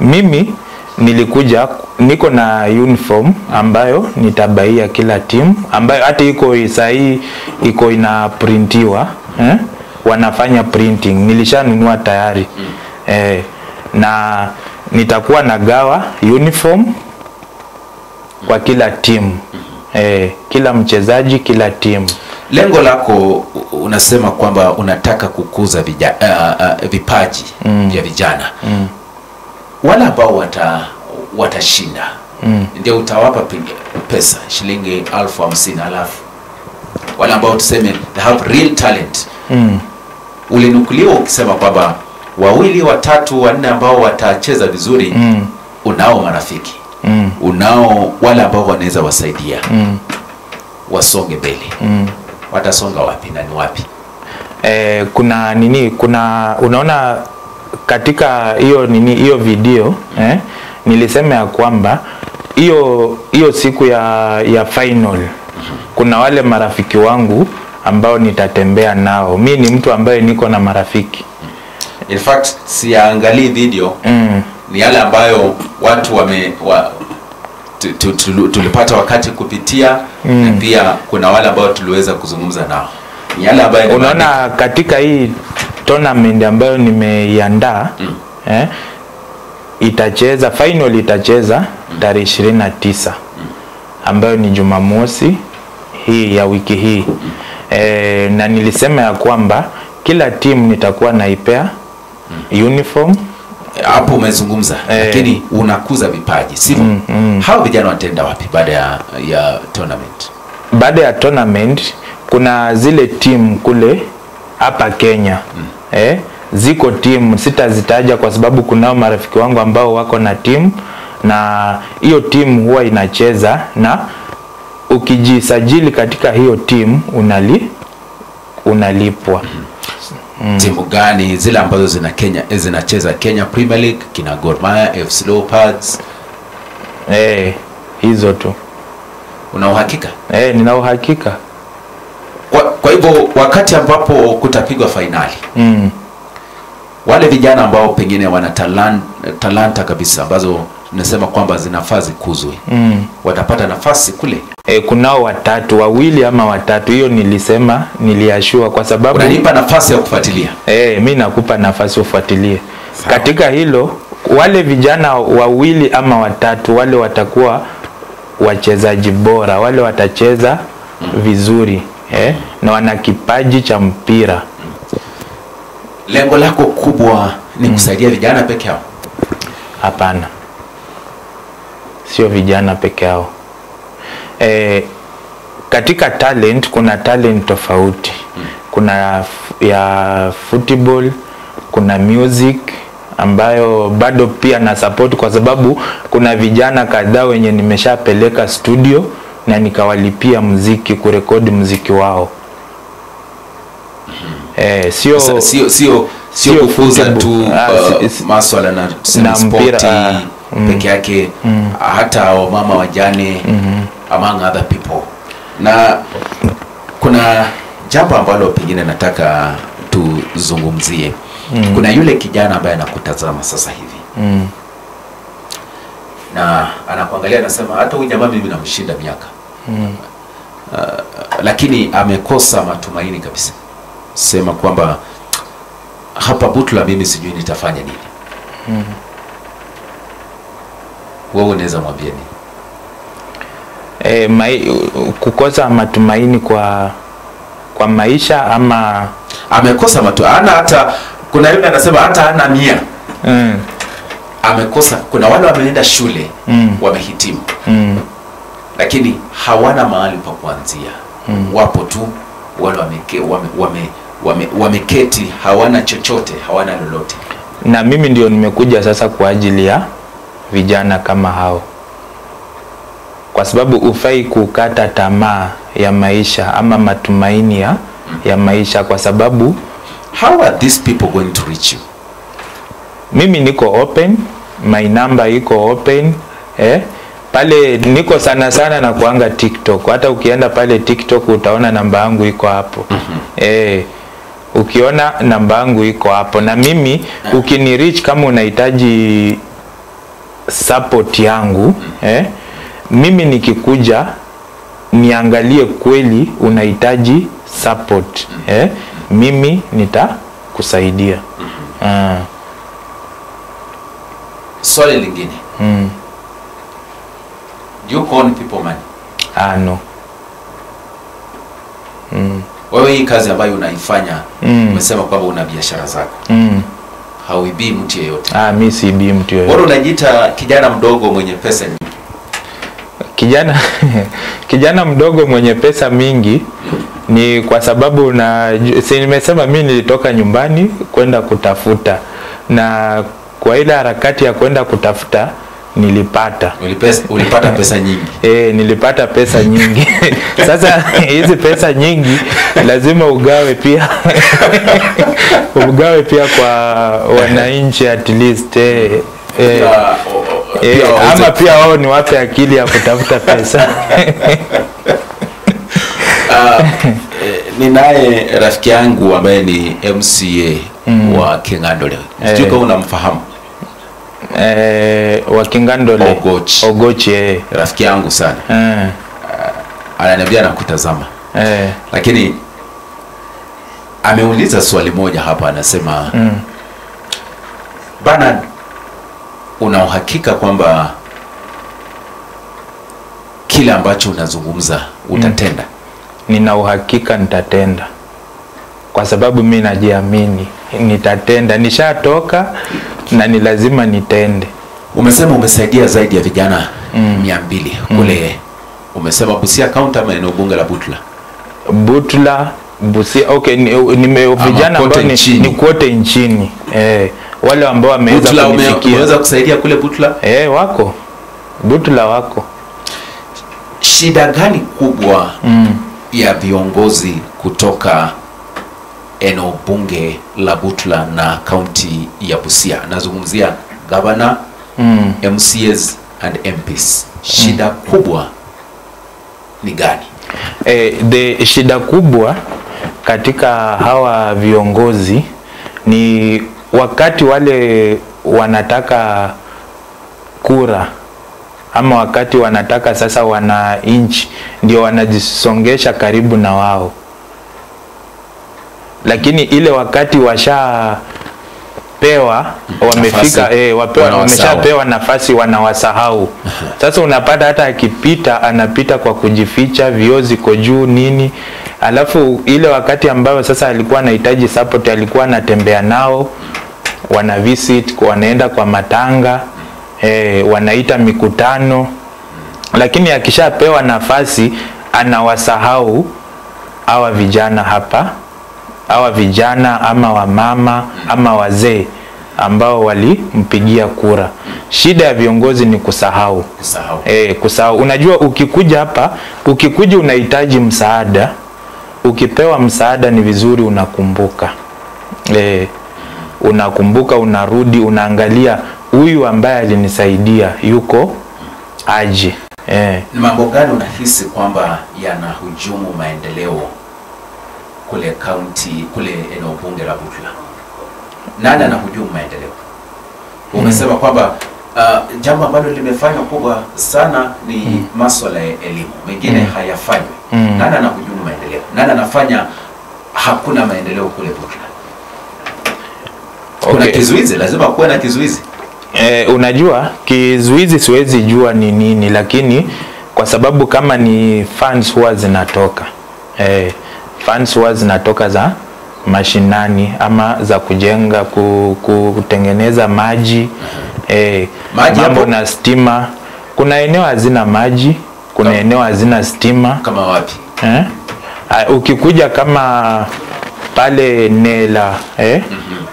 mimi nilikuja niko na uniform ambayo nitabaia kila timu, ambayo hata iko sahi iko ina printiwa, wanafanya printing, nilishanunua tayari. Na nitakuwa nagawa uniform kwa kila timu. Kila mchezaji, kila timu. Lengo lako unasema kwamba unataka kukuza vipaji vya vijana. Wala ambao watashinda ndio utawapa pesa shilingi 50,000, alafu wala ambao tuseme they have real talent ulinukuliwa ukisema kwamba 2, 3, 4 ambao watacheza vizuri, unao marafiki, unao wale ambao wanaweza wasaidia wasonge mbele. Watasonga wapi na ni wapi? Kuna unaona katika hiyo video nilisema ya kwamba hiyo siku ya final kuna wale marafiki wangu ambao nitatembea nao. Mimi ni mtu ambaye niko na marafiki. In fact siangalii video, ni yale ambayo watu tulipata wakati kupitia na pia kuna wale ambao tuliweza kuzungumza nao. Ni yale ambayo unaona katika hii tournament ambayo nimeiandaa itacheza final itacheza tarehe 29 ambayo ni Jumamosi hii ya wiki hii. Na nilisema ya kwamba kila timu nitakuwa naipea uniform. Hapo umezungumza lakini unakuza vipaji sivyo? Hao vijana wataenda wapi baada ya tournament? Baada ya tournament kuna zile timu kule hapa Kenya. Ziko timu sitazitaja kwa sababu kunao marafiki wangu ambao wako na timu, na hiyo timu huwa inacheza, na ukijisajili katika hiyo timu unalipwa. Timu gani zile ambazo zinacheza Kenya Premier League, kina Gor Mahia, FC Leopards? Hizo tu. Una uhakika? Nina uhakika. Kwa hivyo wakati ambapo kutapigwa finali, wale vijana ambao pengine wana talanta kabisa ambazo nasema kwamba zinafaa zikuzwe, watapata nafasi kule? Kunao wawili ama watatu, hiyo nilisema, niliashua kwa sababu unanipa nafasi ya kufuatilia. Mimi nakupa nafasi ufuatilie. Katika hilo wale vijana wawili ama watatu wale watakuwa wachezaji bora, wale watacheza vizuri na wana kipaji cha mpira. Lengo lako kubwa ni kusaidia vijana peke yao? Hapana. Sio vijana peke yao. Katika talent kuna talent tofauti. Kuna ya football, kuna music ambayo bado pia na support kwa sababu kuna vijana kadhaa wenye nimeshapeleka studio na nikawalipia muziki, kurekodi muziki wao. Sio kufuza tu masuala na sport peke yake, hata mama wajane among other people. Na kuna jambo ambalo pengine nataka tuzungumzie. Kuna yule kijana ambaye anakutazama sasa hivi na anakuangalia, anasema hata huyu jamaa mimi namshinda miaka, lakini amekosa matumaini kabisa, sema kwamba hapa Butula mimi sijui nitafanya nini. Wewe unaweza mwambia nini? Kukosa matumaini kwa maisha ama amekosa hata kuna yule anasema hata hana nia. Amekosa. Kuna wale wameenda shule wamehitimu lakini hawana mahali pa kuanzia. Wapo tu wale wameketi, hawana chochote, hawana lolote. Na mimi ndio nimekuja sasa kwa ajili ya vijana kama hao, kwa sababu ufai kukata tamaa ya maisha ama matumaini ya maisha, kwa sababu how are these people going to reach you? Mimi niko open, my number iko open. Pale niko sana na kuanga TikTok. Hata ukienda pale TikTok utaona namba yangu iko hapo. Ukiona namba yangu iko hapo, na mimi ukini reach kama unahitaji support yangu, mimi nikikuja niangalie kweli unahitaji support, mimi nitakusaidia. Swali lingine. Do you call people money? No. Wewe hii kazi ambayo unaifanya, umesema kwamba una biashara zako. Hauibii mtu yeyote. Mimi siibii mtu yeyote. Wewe unajiita kijana mdogo mwenye pesa nyingi. Kijana mdogo mwenye pesa mingi ni kwa sababu nimesema mimi nilitoka nyumbani kwenda kutafuta, na kwa ile harakati ya kwenda kutafuta nilipata. Ulipata pesa nyingi? Nilipata pesa nyingi. Sasa hizi pesa nyingi lazima ugawe pia. Ugawe pia kwa wananchi at least. Ama pia wao ni wape akili ya kutafuta pesa. Ninaye rafiki yangu ambaye ni MCA wa King'andole. Sijui kama unamfahamu. wa Kingandole Ogoch rafiki yangu sana ananiambia anakutazama lakini ameuliza swali moja hapa, anasema Bernard, una uhakika kwamba kile ambacho unazungumza utatenda? Nina uhakika nitatenda, kwa sababu mimi najiamini nitatenda. Nishatoka na ni lazima nitende. Umesema umesaidia zaidi ya vijana 200 kule umesema Busia County ama eneo bunge la Butula? Butula, Busia, okay, ni vijana ambao ni kote nchini. Wale ambao wameweza kunifikia. Umeweza kusaidia kule Butula? Wako. Butula wako. Shida gani kubwa ya viongozi kutoka eneo bunge la Butula na kaunti ya Busia? Nazungumzia governor, MCAs and MPs. Shida kubwa ni gani? Shida kubwa katika hawa viongozi ni wakati wale wanataka kura, ama wakati wanataka sasa wananchi ndio wanajisongesha karibu na wao, lakini ile wakati washapewa wamefika wameshapewa nafasi wanawasahau. Sasa unapata hata akipita anapita kwa kujificha, viozi kwa juu nini, alafu ile wakati ambao sasa alikuwa anahitaji support alikuwa anatembea nao, wana visit, wanaenda kwa matanga, wanaita mikutano, lakini akishapewa nafasi anawasahau hawa vijana hapa, hawa vijana ama wamama ama wazee ambao walimpigia kura. Shida ya viongozi ni kusahau. Kusahau. Unajua ukikuja hapa, ukikuja unahitaji msaada, ukipewa msaada ni vizuri unakumbuka. Unakumbuka, unarudi, unaangalia huyu ambaye alinisaidia yuko aje. Ni mambo gani unahisi kwamba yanahujumu maendeleo kule county, kule eneo bunge la Butula? Nani anahujumu maendeleo? Umesema kwamba jambo ambalo limefanywa kubwa sana ni masuala ya elimu, mengine hayafanywi. Nani anahujumu maendeleo? Nani anafanya hakuna maendeleo kule Butula? Kuna kizuizi, lazima kuwe na kizuizi. Unajua kizuizi siwezi jua ni nini, lakini kwa sababu kama ni funds huwa zinatoka. Funds huwa zinatoka za mashinani ama za kujenga, kutengeneza maji, mambo na stima. Kuna eneo hazina maji, kuna eneo hazina stima. Kama wapi? Ukikuja kama pale Nela,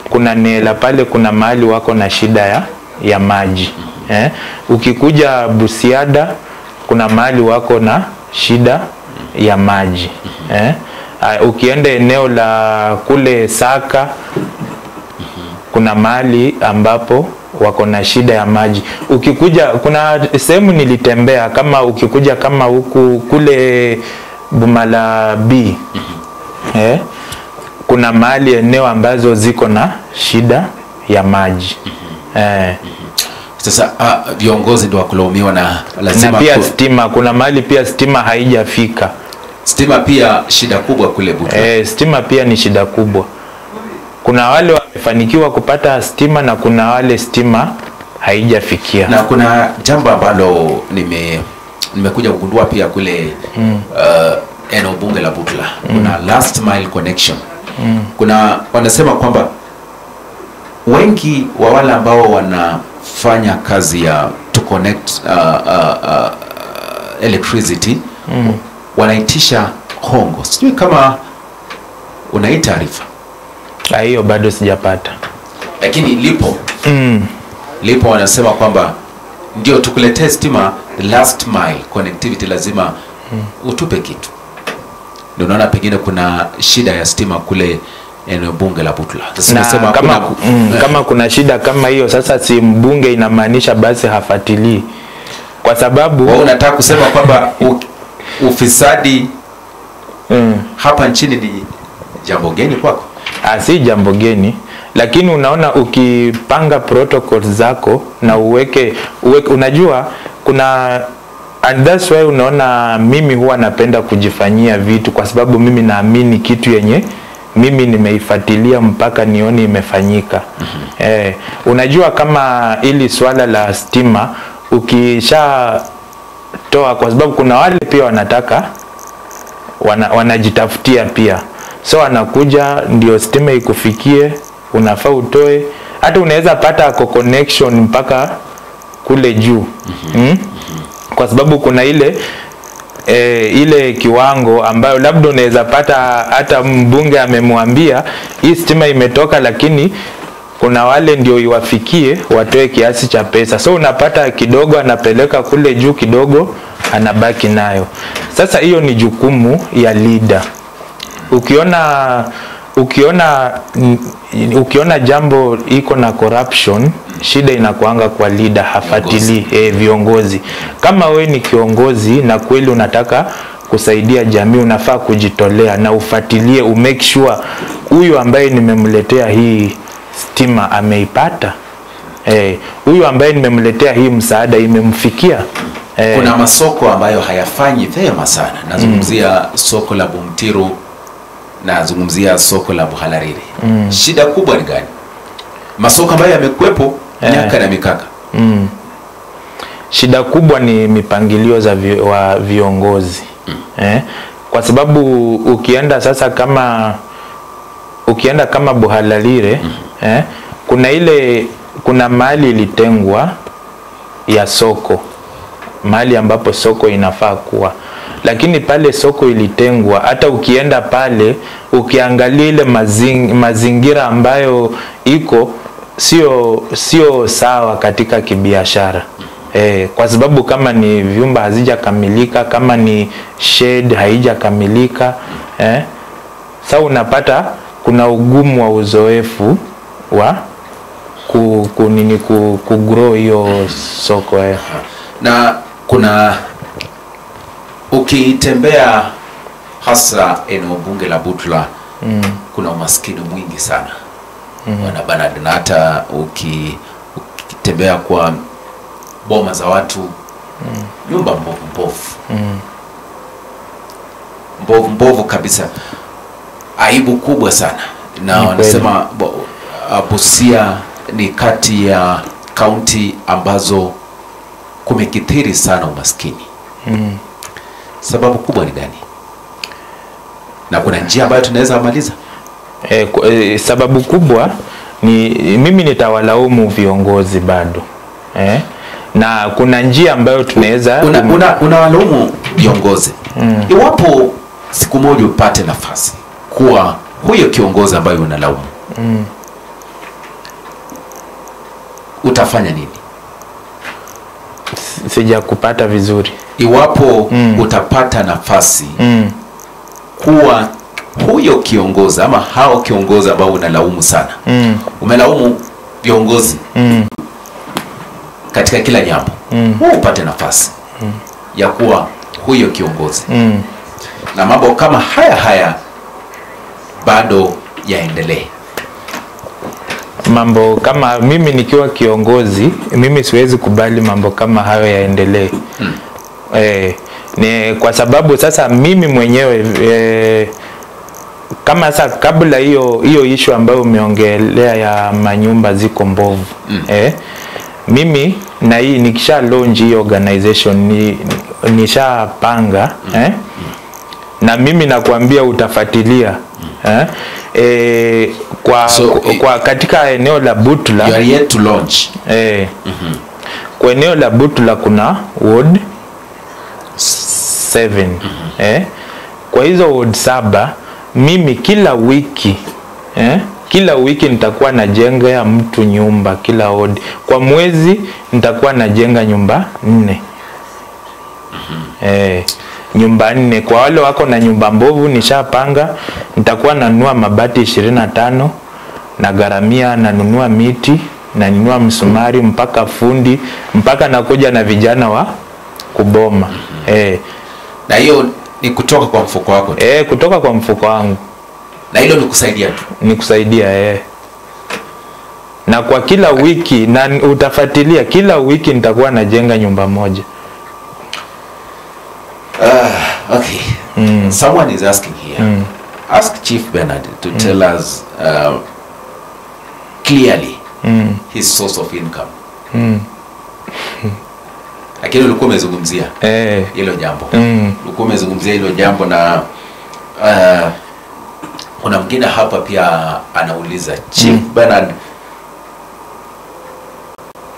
kuna Nela pale, kuna mahali wako na shida ya maji. Ukikuja Busiada kuna mahali wako na shida ya maji. Ukienda eneo la kule Saka kuna mahali ambapo wako na shida ya maji. Ukikuja kuna sehemu nilitembea, kama ukikuja kama huku kule Bumala B, kuna mahali eneo ambazo ziko na shida ya maji. Sasa viongozi ndio wakulaumiwa na lazima. Na pia stima, kuna mahali pia stima haijafika. Stima pia shida kubwa kule Butula. Stima pia ni shida kubwa. Kuna wale wamefanikiwa kupata stima na kuna wale stima haijafikia. Na kuna jambo ambalo nimekuja kugundua pia kule eneo bunge la Butula. Kuna last mile connection. Kuna wanasema kwamba wengi wa wale ambao wanafanya kazi ya to connect electricity wanaitisha hongo. Sijui kama unaita taarifa. Hiyo bado sijapata. Lakini lipo wanasema kwamba ndio tukuletee stima, last mile connectivity lazima utupe kitu. Ndio naona pengine kuna shida ya stima kule eneo bunge la Butula. Sasa kama kuna shida kama hiyo, sasa si mbunge inamaanisha basi hafuatilii. Kwa sababu wewe unataka kusema kwamba ufisadi hapa nchini ni jambo geni kwako? Si jambo geni, lakini unaona ukipanga protocols zako na uweke unajua kuna, and that's why unaona mimi huwa napenda kujifanyia vitu, kwa sababu mimi naamini kitu yenye mimi nimeifuatilia mpaka nione imefanyika. Unajua kama ili swala la stima ukisha toa, kwa sababu kuna wale pia wanataka wanajitafutia pia, so anakuja ndio stima ikufikie, unafaa utoe, hata unaweza pata connection mpaka kule juu. Kwa sababu kuna ile kiwango ambayo labda unaweza pata hata mbunge amemwambia hii stima imetoka, lakini kuna wale ndio iwafikie watoe kiasi cha pesa, so unapata kidogo anapeleka kule juu, kidogo anabaki nayo. Sasa hiyo ni jukumu ya leader. Ukiona jambo iko na corruption, shida inakuanga kwa leader, hafatili viongozi. Kama we ni kiongozi na kweli unataka kusaidia jamii, unafaa kujitolea na ufatilie, umake sure huyu ambaye nimemletea hii stima ameipata, huyu ambaye nimemletea hii msaada imemfikia. Kuna masoko ambayo hayafanyi vyema sana. Nazungumzia soko la Bumtiru, nazungumzia soko la Buhalarire. Shida kubwa ni gani? Masoko ambayo yamekuepo miaka na mikaka. Shida kubwa ni mipangilio za viongozi. Kwa sababu ukienda kama Buhalarire, kuna mahali ilitengwa ya soko, mahali ambapo soko inafaa kuwa, lakini pale soko ilitengwa, hata ukienda pale ukiangalia ile mazingira ambayo iko sio sawa katika kibiashara. Kwa sababu kama ni vyumba hazijakamilika, kama ni shed haijakamilika, sasa unapata kuna ugumu wa uzoefu wa kugrow hiyo soko. Na kuna ukitembea hasa eneo bunge la Butula, kuna umaskini mwingi sana. Wana Bernard, na hata ukitembea kwa boma za watu, nyumba mbovu kabisa, aibu kubwa sana. Na wanasema Busia ni kati ya kaunti ambazo kumekithiri sana umaskini. Sababu kubwa ni gani? Na kuna njia ambayo tunaweza maliza? Sababu kubwa ni, mimi nitawalaumu viongozi bado. Na kuna njia ambayo tunaweza unawalaumu viongozi. Iwapo siku moja upate nafasi kuwa huyo kiongozi ambaye unalaumu, utafanya nini? Sija kupata vizuri. Iwapo utapata nafasi kuwa huyo kiongozi ama hao kiongozi ambao unalaumu sana, umelaumu viongozi katika kila jambo, upate nafasi ya kuwa huyo kiongozi, na mambo kama haya bado yaendelee. Mambo kama mimi nikiwa kiongozi, mimi siwezi kubali mambo kama hayo yaendelee. Ni kwa sababu sasa mimi mwenyewe kama sasa kabla hiyo issue ambayo umeongelea ya manyumba ziko mbovu, mimi na hii nikisha launch hii organization nishapanga, na mimi nakwambia utafuatilia, kwa katika eneo la Butula, you are yet to launch. Kwa eneo la Butula kuna ward 7. Kwa hizo ward 7 mimi kila wiki nitakuwa najenga ya mtu nyumba kila ward. Kwa mwezi nitakuwa najenga nyumba 4. Nyumba 4. Kwa wale wako na nyumba mbovu nishapanga nitakuwa nanunua mabati 25, na garamia nanunua miti, na ninunua msumari, mpaka fundi, mpaka nakuja na vijana wa kuboma. Na hiyo ni kutoka kwa mfuko wako? Kutoka kwa mfuko wangu. Na hilo ni kusaidia tu? Ni kusaidia. na kwa kila wiki, na utafuatilia kila wiki nitakuwa najenga nyumba moja. Okay. Someone is asking here. Ask Chief Bernard to tell us clearly his source of income. Lakini ulikuwa umezungumzia hilo jambo. Ulikuwa umezungumzia hilo jambo, na kuna mwingine hapa pia anauliza Chief Bernard,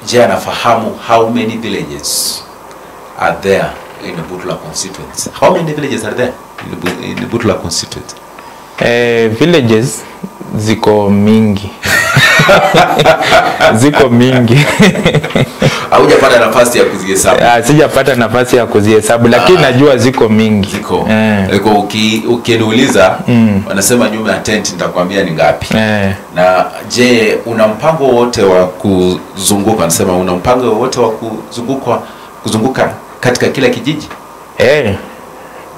je, anafahamu how many villages are there in the Butula constituency? How many villages are there in the Butula constituency? Villages ziko mingi. Ziko mingi. Haujapata nafasi ya kuzihesabu? Sijapata nafasi ya kuzihesabu, lakini najua ziko mingi. Ziko. Ukiniuliza wanasema nyuma ya tent, nitakwambia ni ngapi. Na je, una mpango wote wa kuzunguka? Nasema una mpango wote wa kuzunguka katika kila kijiji?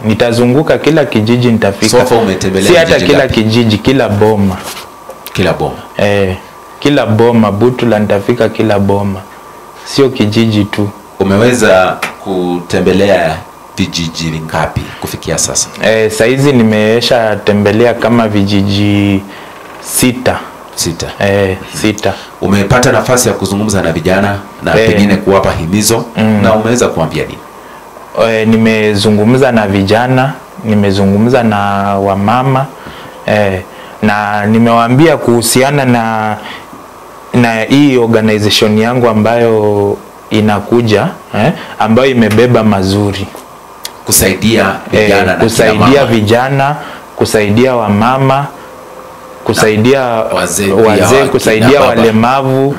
Nitazunguka kila kijiji, nitafika. So far umetembelea si hata kila kijiji, kila boma. Kila boma? Kila boma Butula nitafika, kila boma, sio kijiji tu. Umeweza kutembelea vijiji vingapi kufikia sasa? Saizi nimeesha tembelea kama vijiji 6. 6. Umepata nafasi ya kuzungumza na vijana na pengine kuwapa himizo, na umeweza kuambia nini? Nimezungumza na vijana, nimezungumza na wamama, na nimewaambia kuhusiana na hii organization yangu ambayo inakuja, ambayo imebeba mazuri, kusaidia vijana, kusaidia vijana, kusaidia wamama, kusaidia wazee, kusaidia walemavu.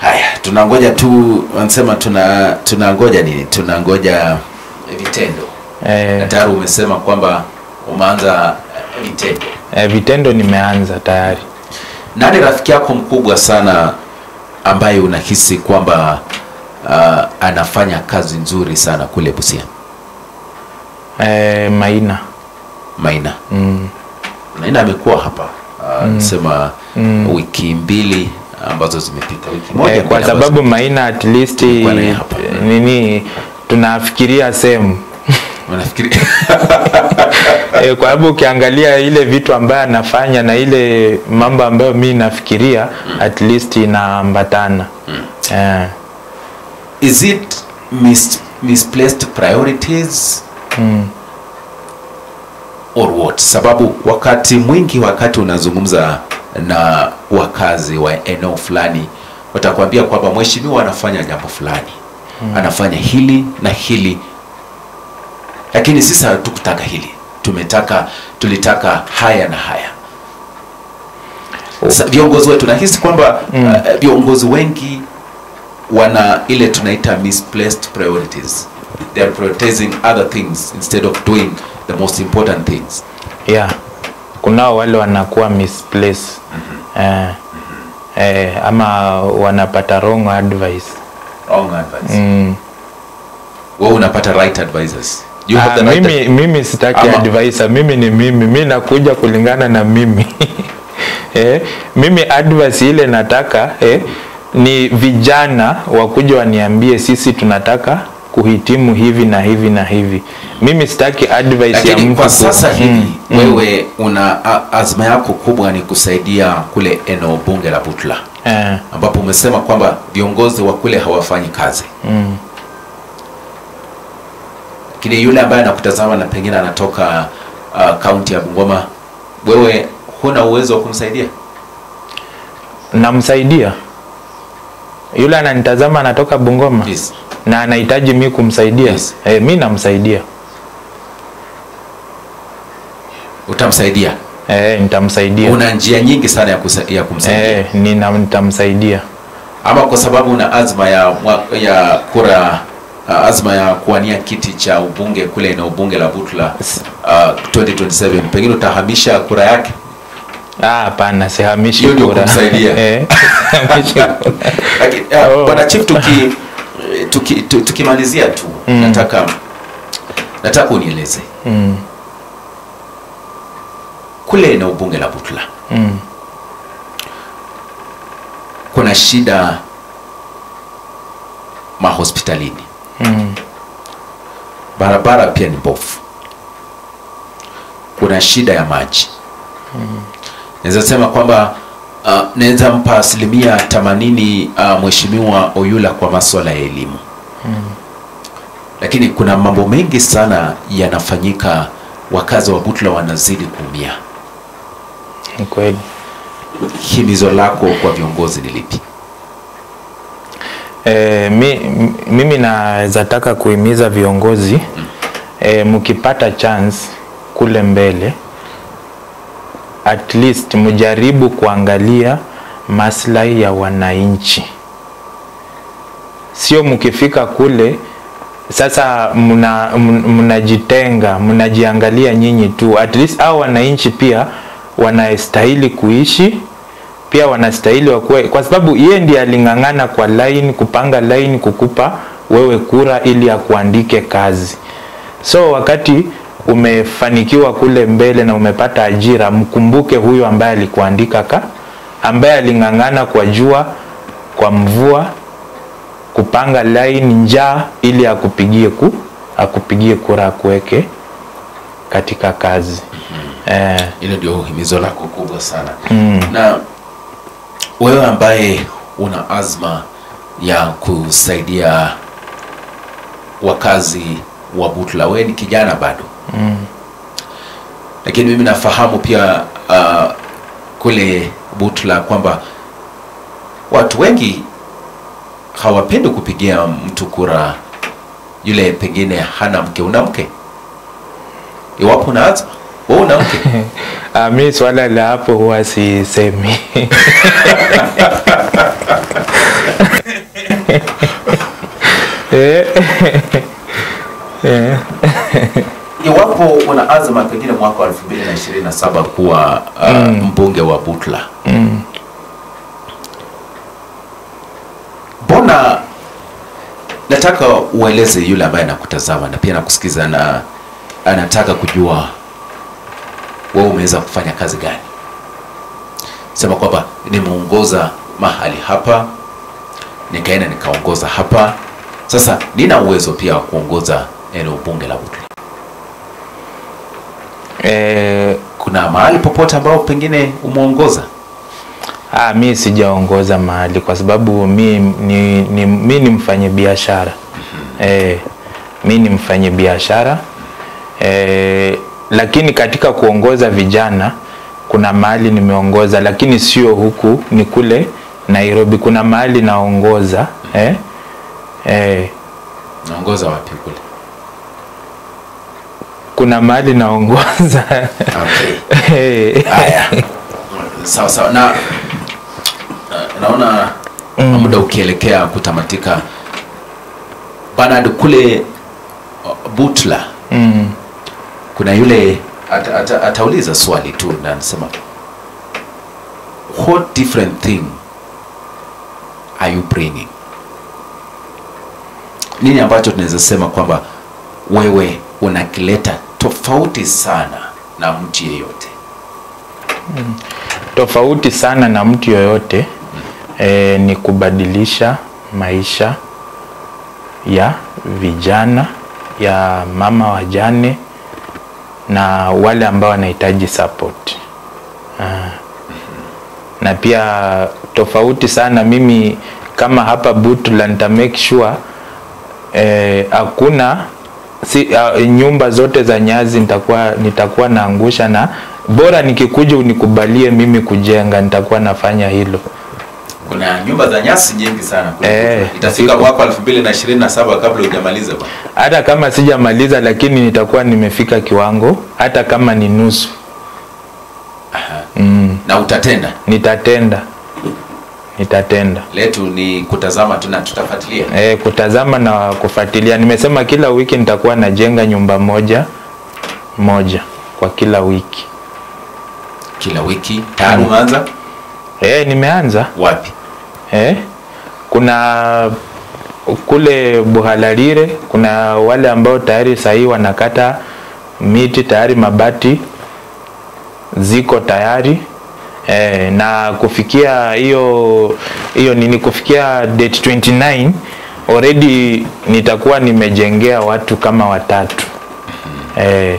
Haya, tunangoja tu, wanasema tunangoja nini? Tunangoja vitendo. Tayari umesema kwamba umeanza vitendo. Vitendo nimeanza tayari. Nani rafiki yako mkubwa sana ambaye unahisi kwamba anafanya kazi nzuri sana kule Busia? Maina. Maina amekuwa hapa nasema wiki 2 ambazo zimepita, wiki moja, kwa sababu Maina at least nini tunafikiria same. Unafikiria? Kwa sababu ukiangalia ile vitu ambayo anafanya na ile mambo ambayo mimi nafikiria at least inaambatana. Is it misplaced priorities or what? Sababu wakati mwingi, wakati unazungumza na wakazi wa eneo fulani, watakwambia kwamba mheshimiwa anafanya jambo fulani, anafanya hili na hili, lakini sisi hatukutaka hili, tulitaka haya na haya. Viongozi wetu, nahisi kwamba viongozi wengi wana ile tunaita misplaced priorities. They are prioritizing other things instead of doing the most important things. Kuna wale wanakuwa misplaced. Ama wanapata wrong advice. Wewe unapata right advisors. You have the right mimi sitaki advisor, mimi ni mimi nakuja kulingana na mimi. Mimi advice ile nataka ni vijana wakuja waniambie sisi tunataka kuhitimu hivi na hivi na hivi. Mimi sitaki advice ya mtu. Kwa sasa hivi wewe una azma yako kubwa ni kusaidia kule eneo bunge la Butula, ambapo umesema kwamba viongozi wa kule hawafanyi kazi. Kile yule ambaye anakutazama na pengine anatoka kaunti ya Bungoma, wewe huna uwezo wa kumsaidia? Namsaidia. Yule ananitazama anatoka Bungoma, na anahitaji mimi kumsaidia. Mimi namsaidia. Utamsaidia? Nitamsaidia. Una njia nyingi sana ya kumsaidia. Nitamsaidia. Ama kwa sababu una azma ya kura, azma ya kuwania kiti cha ubunge kule na ubunge la Butula 2027, pengine utahamisha kura yake? Hapana, sihamishi kura. Hiyo ndio kumsaidia. Lakini bwana Chief, tukimalizia tu, nataka unieleze kule na ubunge la Butula, kuna shida mahospitalini. Barabara pia ni mbovu. Kuna shida ya maji. Naweza sema kwamba naweza mpa 80% Mheshimiwa Oyula kwa masuala ya elimu. Lakini kuna mambo mengi sana yanafanyika, wakazi wa Butula wanazidi kuumia. Ni kweli. Himizo lako kwa viongozi ni lipi? Mimi naweza taka kuhimiza viongozi mkipata chance kule mbele, at least mjaribu kuangalia maslahi ya wananchi. Sio mkifika kule sasa mnajitenga, mnajiangalia nyinyi tu. At least hao wananchi pia wanastahili kuishi, pia wanastahili wakue, kwa sababu yeye ndiye alingangana kwa line, kupanga line kukupa wewe kura ili akuandike kazi. So wakati umefanikiwa kule mbele na umepata ajira, mkumbuke huyo ambaye alikuandika ambaye alingangana kwa jua, kwa mvua, kupanga line, njaa, ili akupigie kura, akuweke katika kazi. Ile ndio himizo lako kubwa sana. Na wewe ambaye una azma ya kusaidia wakazi wa Butula, wewe ni kijana bado. Lakini mimi nafahamu pia kule Butula kwamba watu wengi hawapendi kupigia mtu kura yule pengine hana mke. Una mke? Iwapo una azma, wewe una mke? Mimi swala la hapo huwa sisemi. Iwapo una azma pengine mwaka 2027 kuwa mbunge wa Butula, mbona nataka ueleze yule ambaye anakutazama na pia nakusikiza na anataka kujua wewe umeweza kufanya kazi gani. Sema kwamba nimeongoza mahali hapa, nikaenda nikaongoza hapa, sasa nina uwezo pia wa kuongoza eneo bunge la Butula. Kuna mahali popote ambao pengine umeongoza? Mimi sijaongoza mahali kwa sababu mimi ni mfanyabiashara. Mimi ni mfanyabiashara. Lakini katika kuongoza vijana kuna mahali nimeongoza, lakini sio huku, ni kule Nairobi. Kuna mahali naongoza. Naongoza wapi kule? Kuna mahali naongoza. Okay. Haya. Sawa. Na naona muda ukielekea kutamatika. Bernard, kule Butula kuna yule atauliza swali tu na anasema, what different thing are you bringing? Nini ambacho tunaweza sema kwamba wewe unakileta tofauti sana na mtu yeyote? Tofauti sana na mtu yoyote ni kubadilisha maisha ya vijana, ya mama wajane na wale ambao wanahitaji support. Na pia tofauti sana, mimi kama hapa Butula nita make sure hakuna nyumba zote za nyasi nitakuwa naangusha, na bora nikikuja unikubalie mimi kujenga, nitakuwa nafanya hilo. Kuna nyumba za nyasi nyingi sana kule. Itafika mwaka 2027 kabla hujamaliza bwana. Hata kama sijamaliza, lakini nitakuwa nimefika kiwango, hata kama ni nusu. Na utatenda? Nitatenda. Letu ni kutazama tu na tutafuatilia. Kutazama na kufuatilia. Nimesema kila wiki nitakuwa najenga nyumba moja kwa kila wiki. Kila wiki? Tayari umeanza? Nimeanza. Wapi? Kuna kule Buhalalire, kuna wale ambao tayari sahi wanakata miti tayari, mabati ziko tayari. Na kufikia hiyo nini, kufikia date 29 already nitakuwa nimejengea watu kama 3.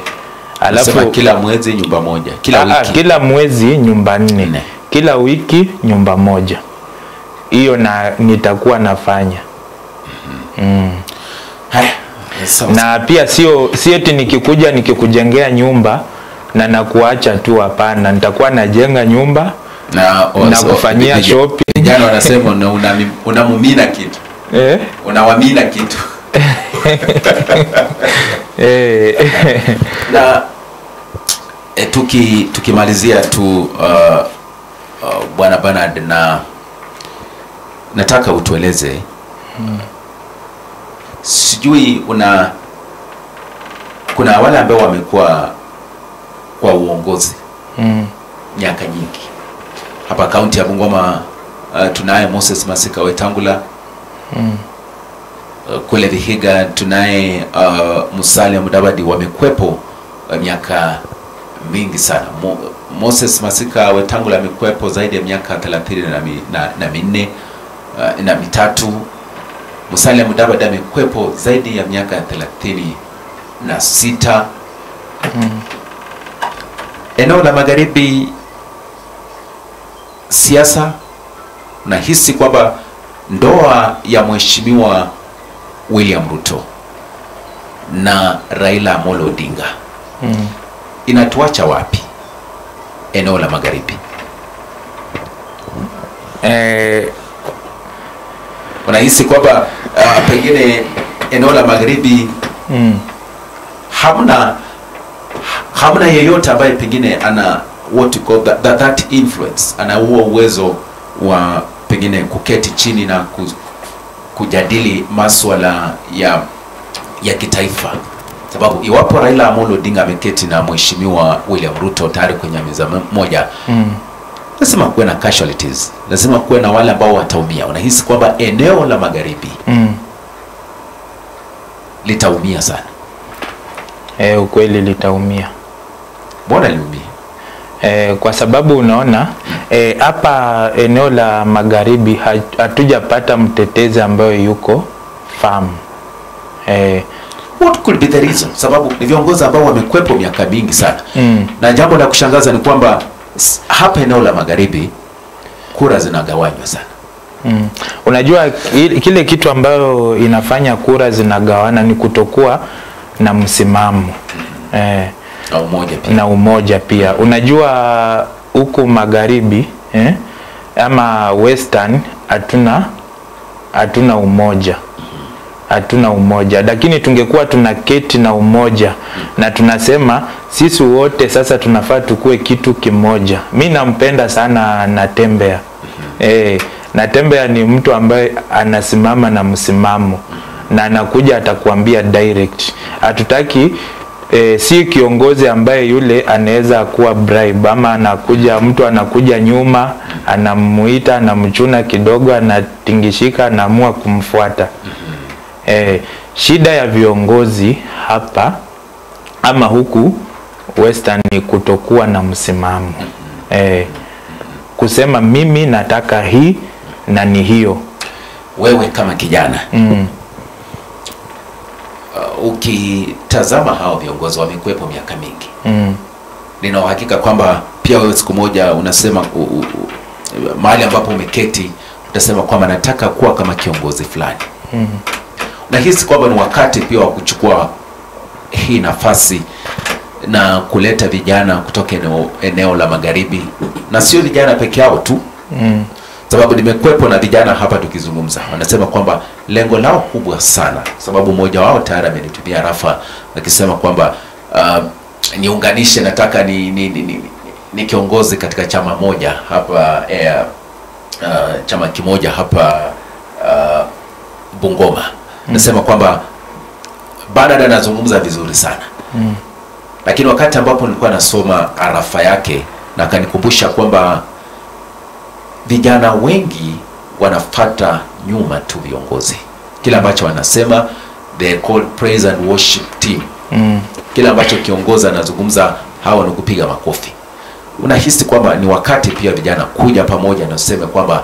Alafu kila mwezi nyumba moja, kila wiki kila mwezi nyumba 4, kila wiki nyumba moja. Hiyo nitakuwa nafanya. Na pia sio eti nikikuja nikikujengea nyumba na nakuacha tu, hapana. Nitakuwa najenga nyumba na kufanyia shopping. Vijana wanasema unamumina kitu. Unawamina kitu. Na tukimalizia tu Bwana Bernard, na nataka utueleze sijui kuna wale ambao wamekuwa kwa uongozi miaka nyingi hapa kaunti ya Bungoma. Tunaye Moses Masika Wetangula, kule Vihiga tunaye Musalia Mudavadi, wamekwepo miaka mingi sana. Moses Masika Wetangula amekwepo zaidi ya miaka 34 na mitatu. Musalia Mudavadi amekwepo zaidi ya miaka 36. Eneo la Magharibi, siasa, nahisi kwamba ndoa ya Mheshimiwa William Ruto na Raila Amolo Odinga inatuacha wapi eneo la Magharibi? Unahisi kwamba pengine eneo la Magharibi hamna yeyote ambaye pengine ana what you call that influence, ana huo uwezo wa pengine kuketi chini na kujadili masuala ya kitaifa? Sababu iwapo Raila Amolo Odinga ameketi na Mheshimiwa William Ruto tayari kwenye meza moja, lazima kuwe na casualties, lazima kuwe na wale ambao wataumia. Unahisi kwamba eneo la Magharibi litaumia sana? Ukweli litaumia. Mbona liumia? Kwa sababu unaona hapa eneo la Magharibi hatujapata mtetezi ambaye yuko firm. What could be the reason? Sababu ni viongozi ambao wamekwepo miaka mingi sana. Na jambo la kushangaza ni kwamba hapa eneo la Magharibi kura zinagawanywa sana. Unajua kile kitu ambayo inafanya kura zinagawana ni kutokuwa na msimamo. Na umoja pia. Unajua huku Magharibi ama Western hatuna umoja. Hatuna umoja. Lakini tungekuwa tunaketi na umoja na tunasema sisi wote sasa tunafaa tukue kitu kimoja. Mimi nampenda sana Natembeya. Natembeya ni mtu ambaye anasimama na msimamo na anakuja atakwambia direct. Hatutaki si kiongozi ambaye yule anaweza kuwa bribe, ama mtu anakuja nyuma anamuita, anamchuna kidogo, anatingishika, anaamua kumfuata. Shida ya viongozi hapa ama huku Western ni kutokuwa na msimamo. Kusema mimi nataka hii na ni hiyo. Wewe kama kijana ukitazama hao viongozi wamekuwepo miaka mingi, nina uhakika kwamba pia wewe siku moja unasema mahali ambapo umeketi utasema kwamba nataka kuwa kama kiongozi fulani. Nahisi kwamba ni wakati pia wa kuchukua hii nafasi na kuleta vijana kutoka eneo la Magharibi, na sio vijana peke yao tu. Sababu nimekwepo na vijana hapa tukizungumza, wanasema kwamba lengo lao kubwa sana, sababu mmoja wao tayari amenitumia rafa akisema kwamba niunganishe, nataka ni kiongozi katika chama moja hapa chama kimoja hapa Bungoma. Nasema kwamba Bernard anazungumza vizuri sana. Lakini wakati ambapo nilikuwa nasoma arafa yake na akanikumbusha kwamba vijana wengi wanafata nyuma tu viongozi. Kila ambacho wanasema they call praise and worship team. Kila ambacho kiongozi anazungumza hawa ni kupiga makofi. unahisi kwamba ni wakati pia vijana kuja pamoja na useme kwamba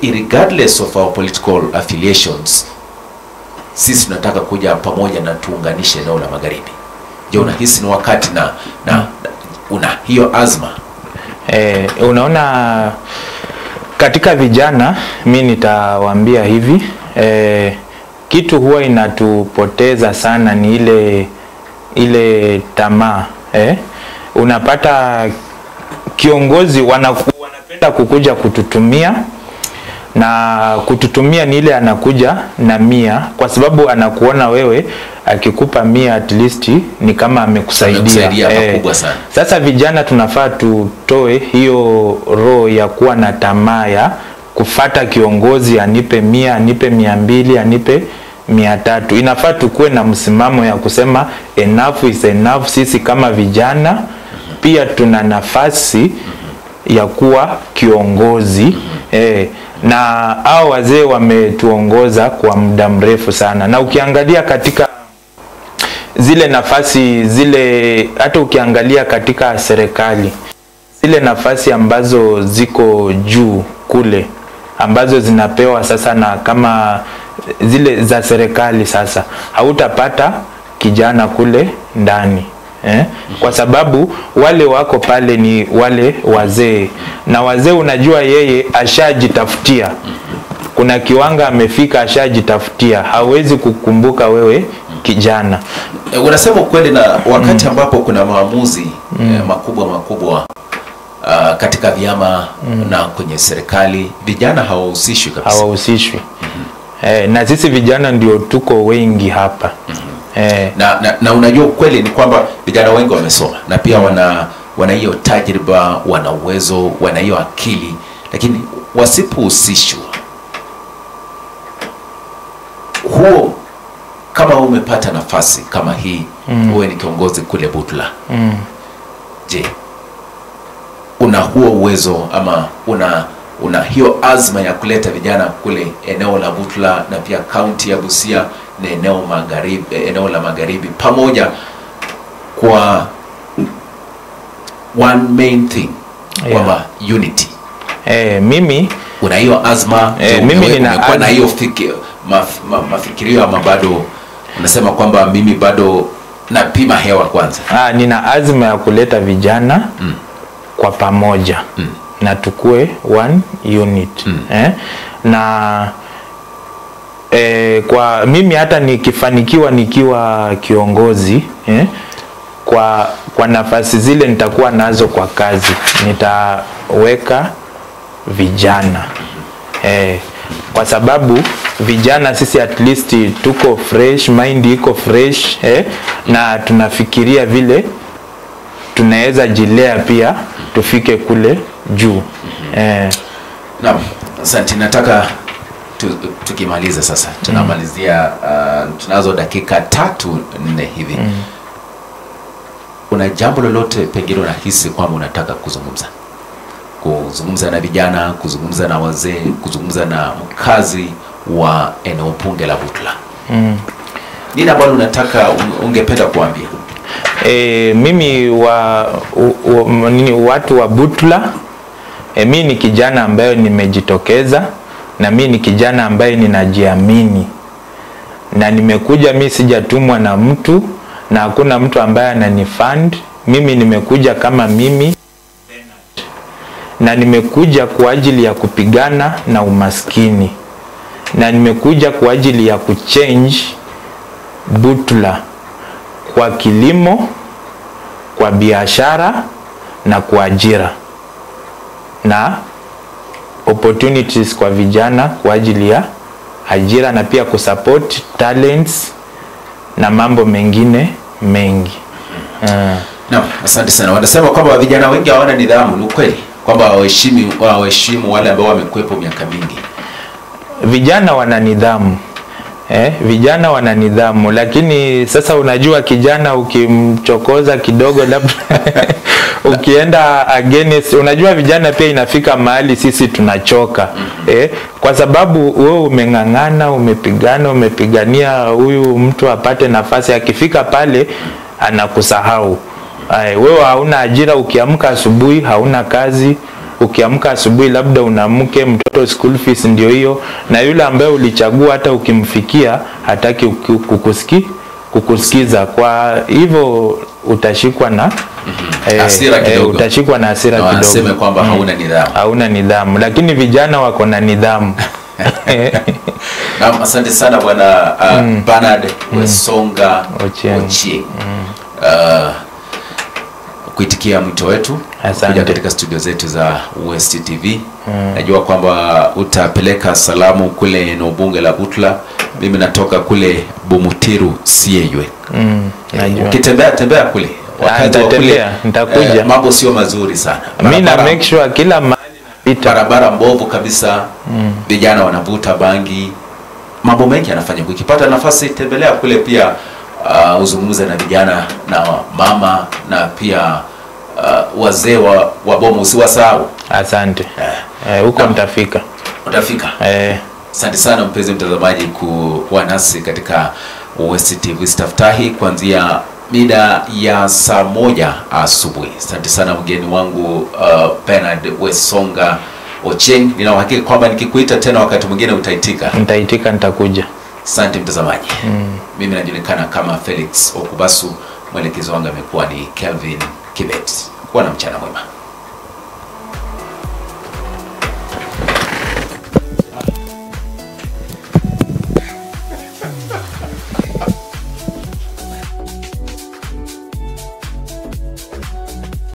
regardless of our political affiliations, sisi tunataka kuja pamoja na tuunganishe eneo la magharibi? Je, unahisi ni wakati na una hiyo azma? Unaona, katika vijana mi nitawaambia hivi, kitu huwa inatupoteza sana ni ile tamaa. Unapata kiongozi wanapenda kukuja kututumia, na kututumia ni ile anakuja na 100, kwa sababu anakuona wewe akikupa 100 at least ni kama amekusaidia. Makubwa sana. Sasa vijana tunafaa tutoe hiyo roho ya kuwa na tamaa ya kufata kiongozi anipe 100, anipe 200, anipe 300. Inafaa tukue na msimamo ya kusema enough is enough. Sisi kama vijana pia tuna nafasi ya kuwa kiongozi. Na hao wazee wametuongoza kwa muda mrefu sana, na ukiangalia katika zile nafasi zile, hata ukiangalia katika serikali zile nafasi ambazo ziko juu kule ambazo zinapewa sasa, na kama zile za serikali sasa hautapata kijana kule ndani. Kwa sababu wale wako pale ni wale wazee, na wazee unajua yeye ashajitafutia, kuna kiwanga amefika, ashajitafutia, hawezi kukumbuka wewe kijana. Unasema kweli, na wakati ambapo kuna maamuzi makubwa katika vyama na kwenye serikali, vijana hawahusishwi kabisa. Hawahusishwi. Na sisi vijana ndio tuko wengi hapa. Na unajua kweli ni kwamba vijana wengi wamesoma na pia wana hiyo tajriba, wana uwezo, wana hiyo akili, lakini wasipohusishwa, huo kama umepata nafasi kama hii, wewe ni kiongozi kule Butula, je, una huo uwezo ama una hiyo azma ya kuleta vijana kule eneo la Butula na pia kaunti ya Busia na eneo la magharibi pamoja kwa one main thing, kwamba unity? Mimi una hiyo azma? Mimi nina na hiyo mafikirio ama bado unasema kwamba mimi bado napima hewa kwanza? Nina azma ya kuleta vijana kwa pamoja na tukue one unit. Na kwa mimi hata nikifanikiwa nikiwa kiongozi, kwa nafasi zile nitakuwa nazo kwa kazi, nitaweka vijana. Kwa sababu vijana sisi at least tuko fresh, mind iko fresh, na tunafikiria vile tunaweza jilea pia tufike kule juu. Naam, asante. Nataka tukimaliza sasa, tunamalizia, tunazo dakika 3-4 hivi. Una jambo lolote pengine unahisi kwamba unataka kuzungumza na vijana, kuzungumza na wazee, kuzungumza na mkazi wa eneo bunge la Butula? Nini ambalo unataka ungependa kuambia? Mimi watu wa Butula, mimi ni kijana ambaye nimejitokeza, na mimi ni kijana ambaye ninajiamini, na nimekuja, mimi sijatumwa na mtu, na hakuna mtu ambaye ananifund. Mimi nimekuja kama mimi, na nimekuja kwa ajili ya kupigana na umaskini, na nimekuja kwa ajili ya kuchange Butula kwa kilimo, kwa biashara na kwa ajira, na opportunities kwa vijana kwa ajili ya ajira, na pia kusupport talents na mambo mengine mengi. Naam, asante sana. Wanasema kwamba vijana wengi hawana nidhamu. Ni ukweli kwamba hawaheshimu wale ambao wamekuepo miaka mingi? Vijana wana nidhamu. Vijana wana nidhamu, lakini sasa unajua kijana ukimchokoza kidogo labda ukienda against, unajua vijana pia inafika mahali sisi tunachoka. Kwa sababu wewe umeng'ang'ana, umepigania huyu mtu apate nafasi, akifika pale anakusahau. Wewe hauna ajira, ukiamka asubuhi hauna kazi, ukiamka asubuhi labda una mke, mtoto school fees ndio hiyo, na yule ambaye ulichagua hata ukimfikia hataki kukusikiza. Kwa hivyo utashikwa na hasira kidogo. Utashikwa na hasira kidogo. Waseme kwamba hauna nidhamu. Hauna nidhamu, lakini vijana wako na nidhamu. Na asante sana bwana Bernard Wesonga Ochieng. Kuitikia mwito wetu kuja katika studio zetu za West TV. Najua kwamba utapeleka salamu kule eneo bunge la Butula. Mimi natoka kule Bumutiru Sieywe. Ukitembea kule wakati wa kule nitakuja. Mambo sio mazuri sana. Mimi na make sure kila mahali napita barabara mbovu kabisa. Vijana wanavuta bangi. Mambo mengi yanafanya. Ukipata nafasi tembelea kule pia, uzungumze na vijana na mama na pia wazee wa Bomu, usiwasahau. Asante. Huko nitafika. Utafika. Asante sana mpenzi mtazamaji kuwa nasi katika West TV Staftahi kuanzia mida ya saa 1 asubuhi. Asante sana mgeni wangu Bernard Wesonga Ochieng. Nina uhakika kwamba nikikuita tena wakati mwingine utaitika. Nitaitika, nitakuja. Asante mtazamaji. Mimi najulikana kama Felix Okubasu. Mwelekezi wangu amekuwa ni Kelvin Kibet. Kuwa na mchana mwema.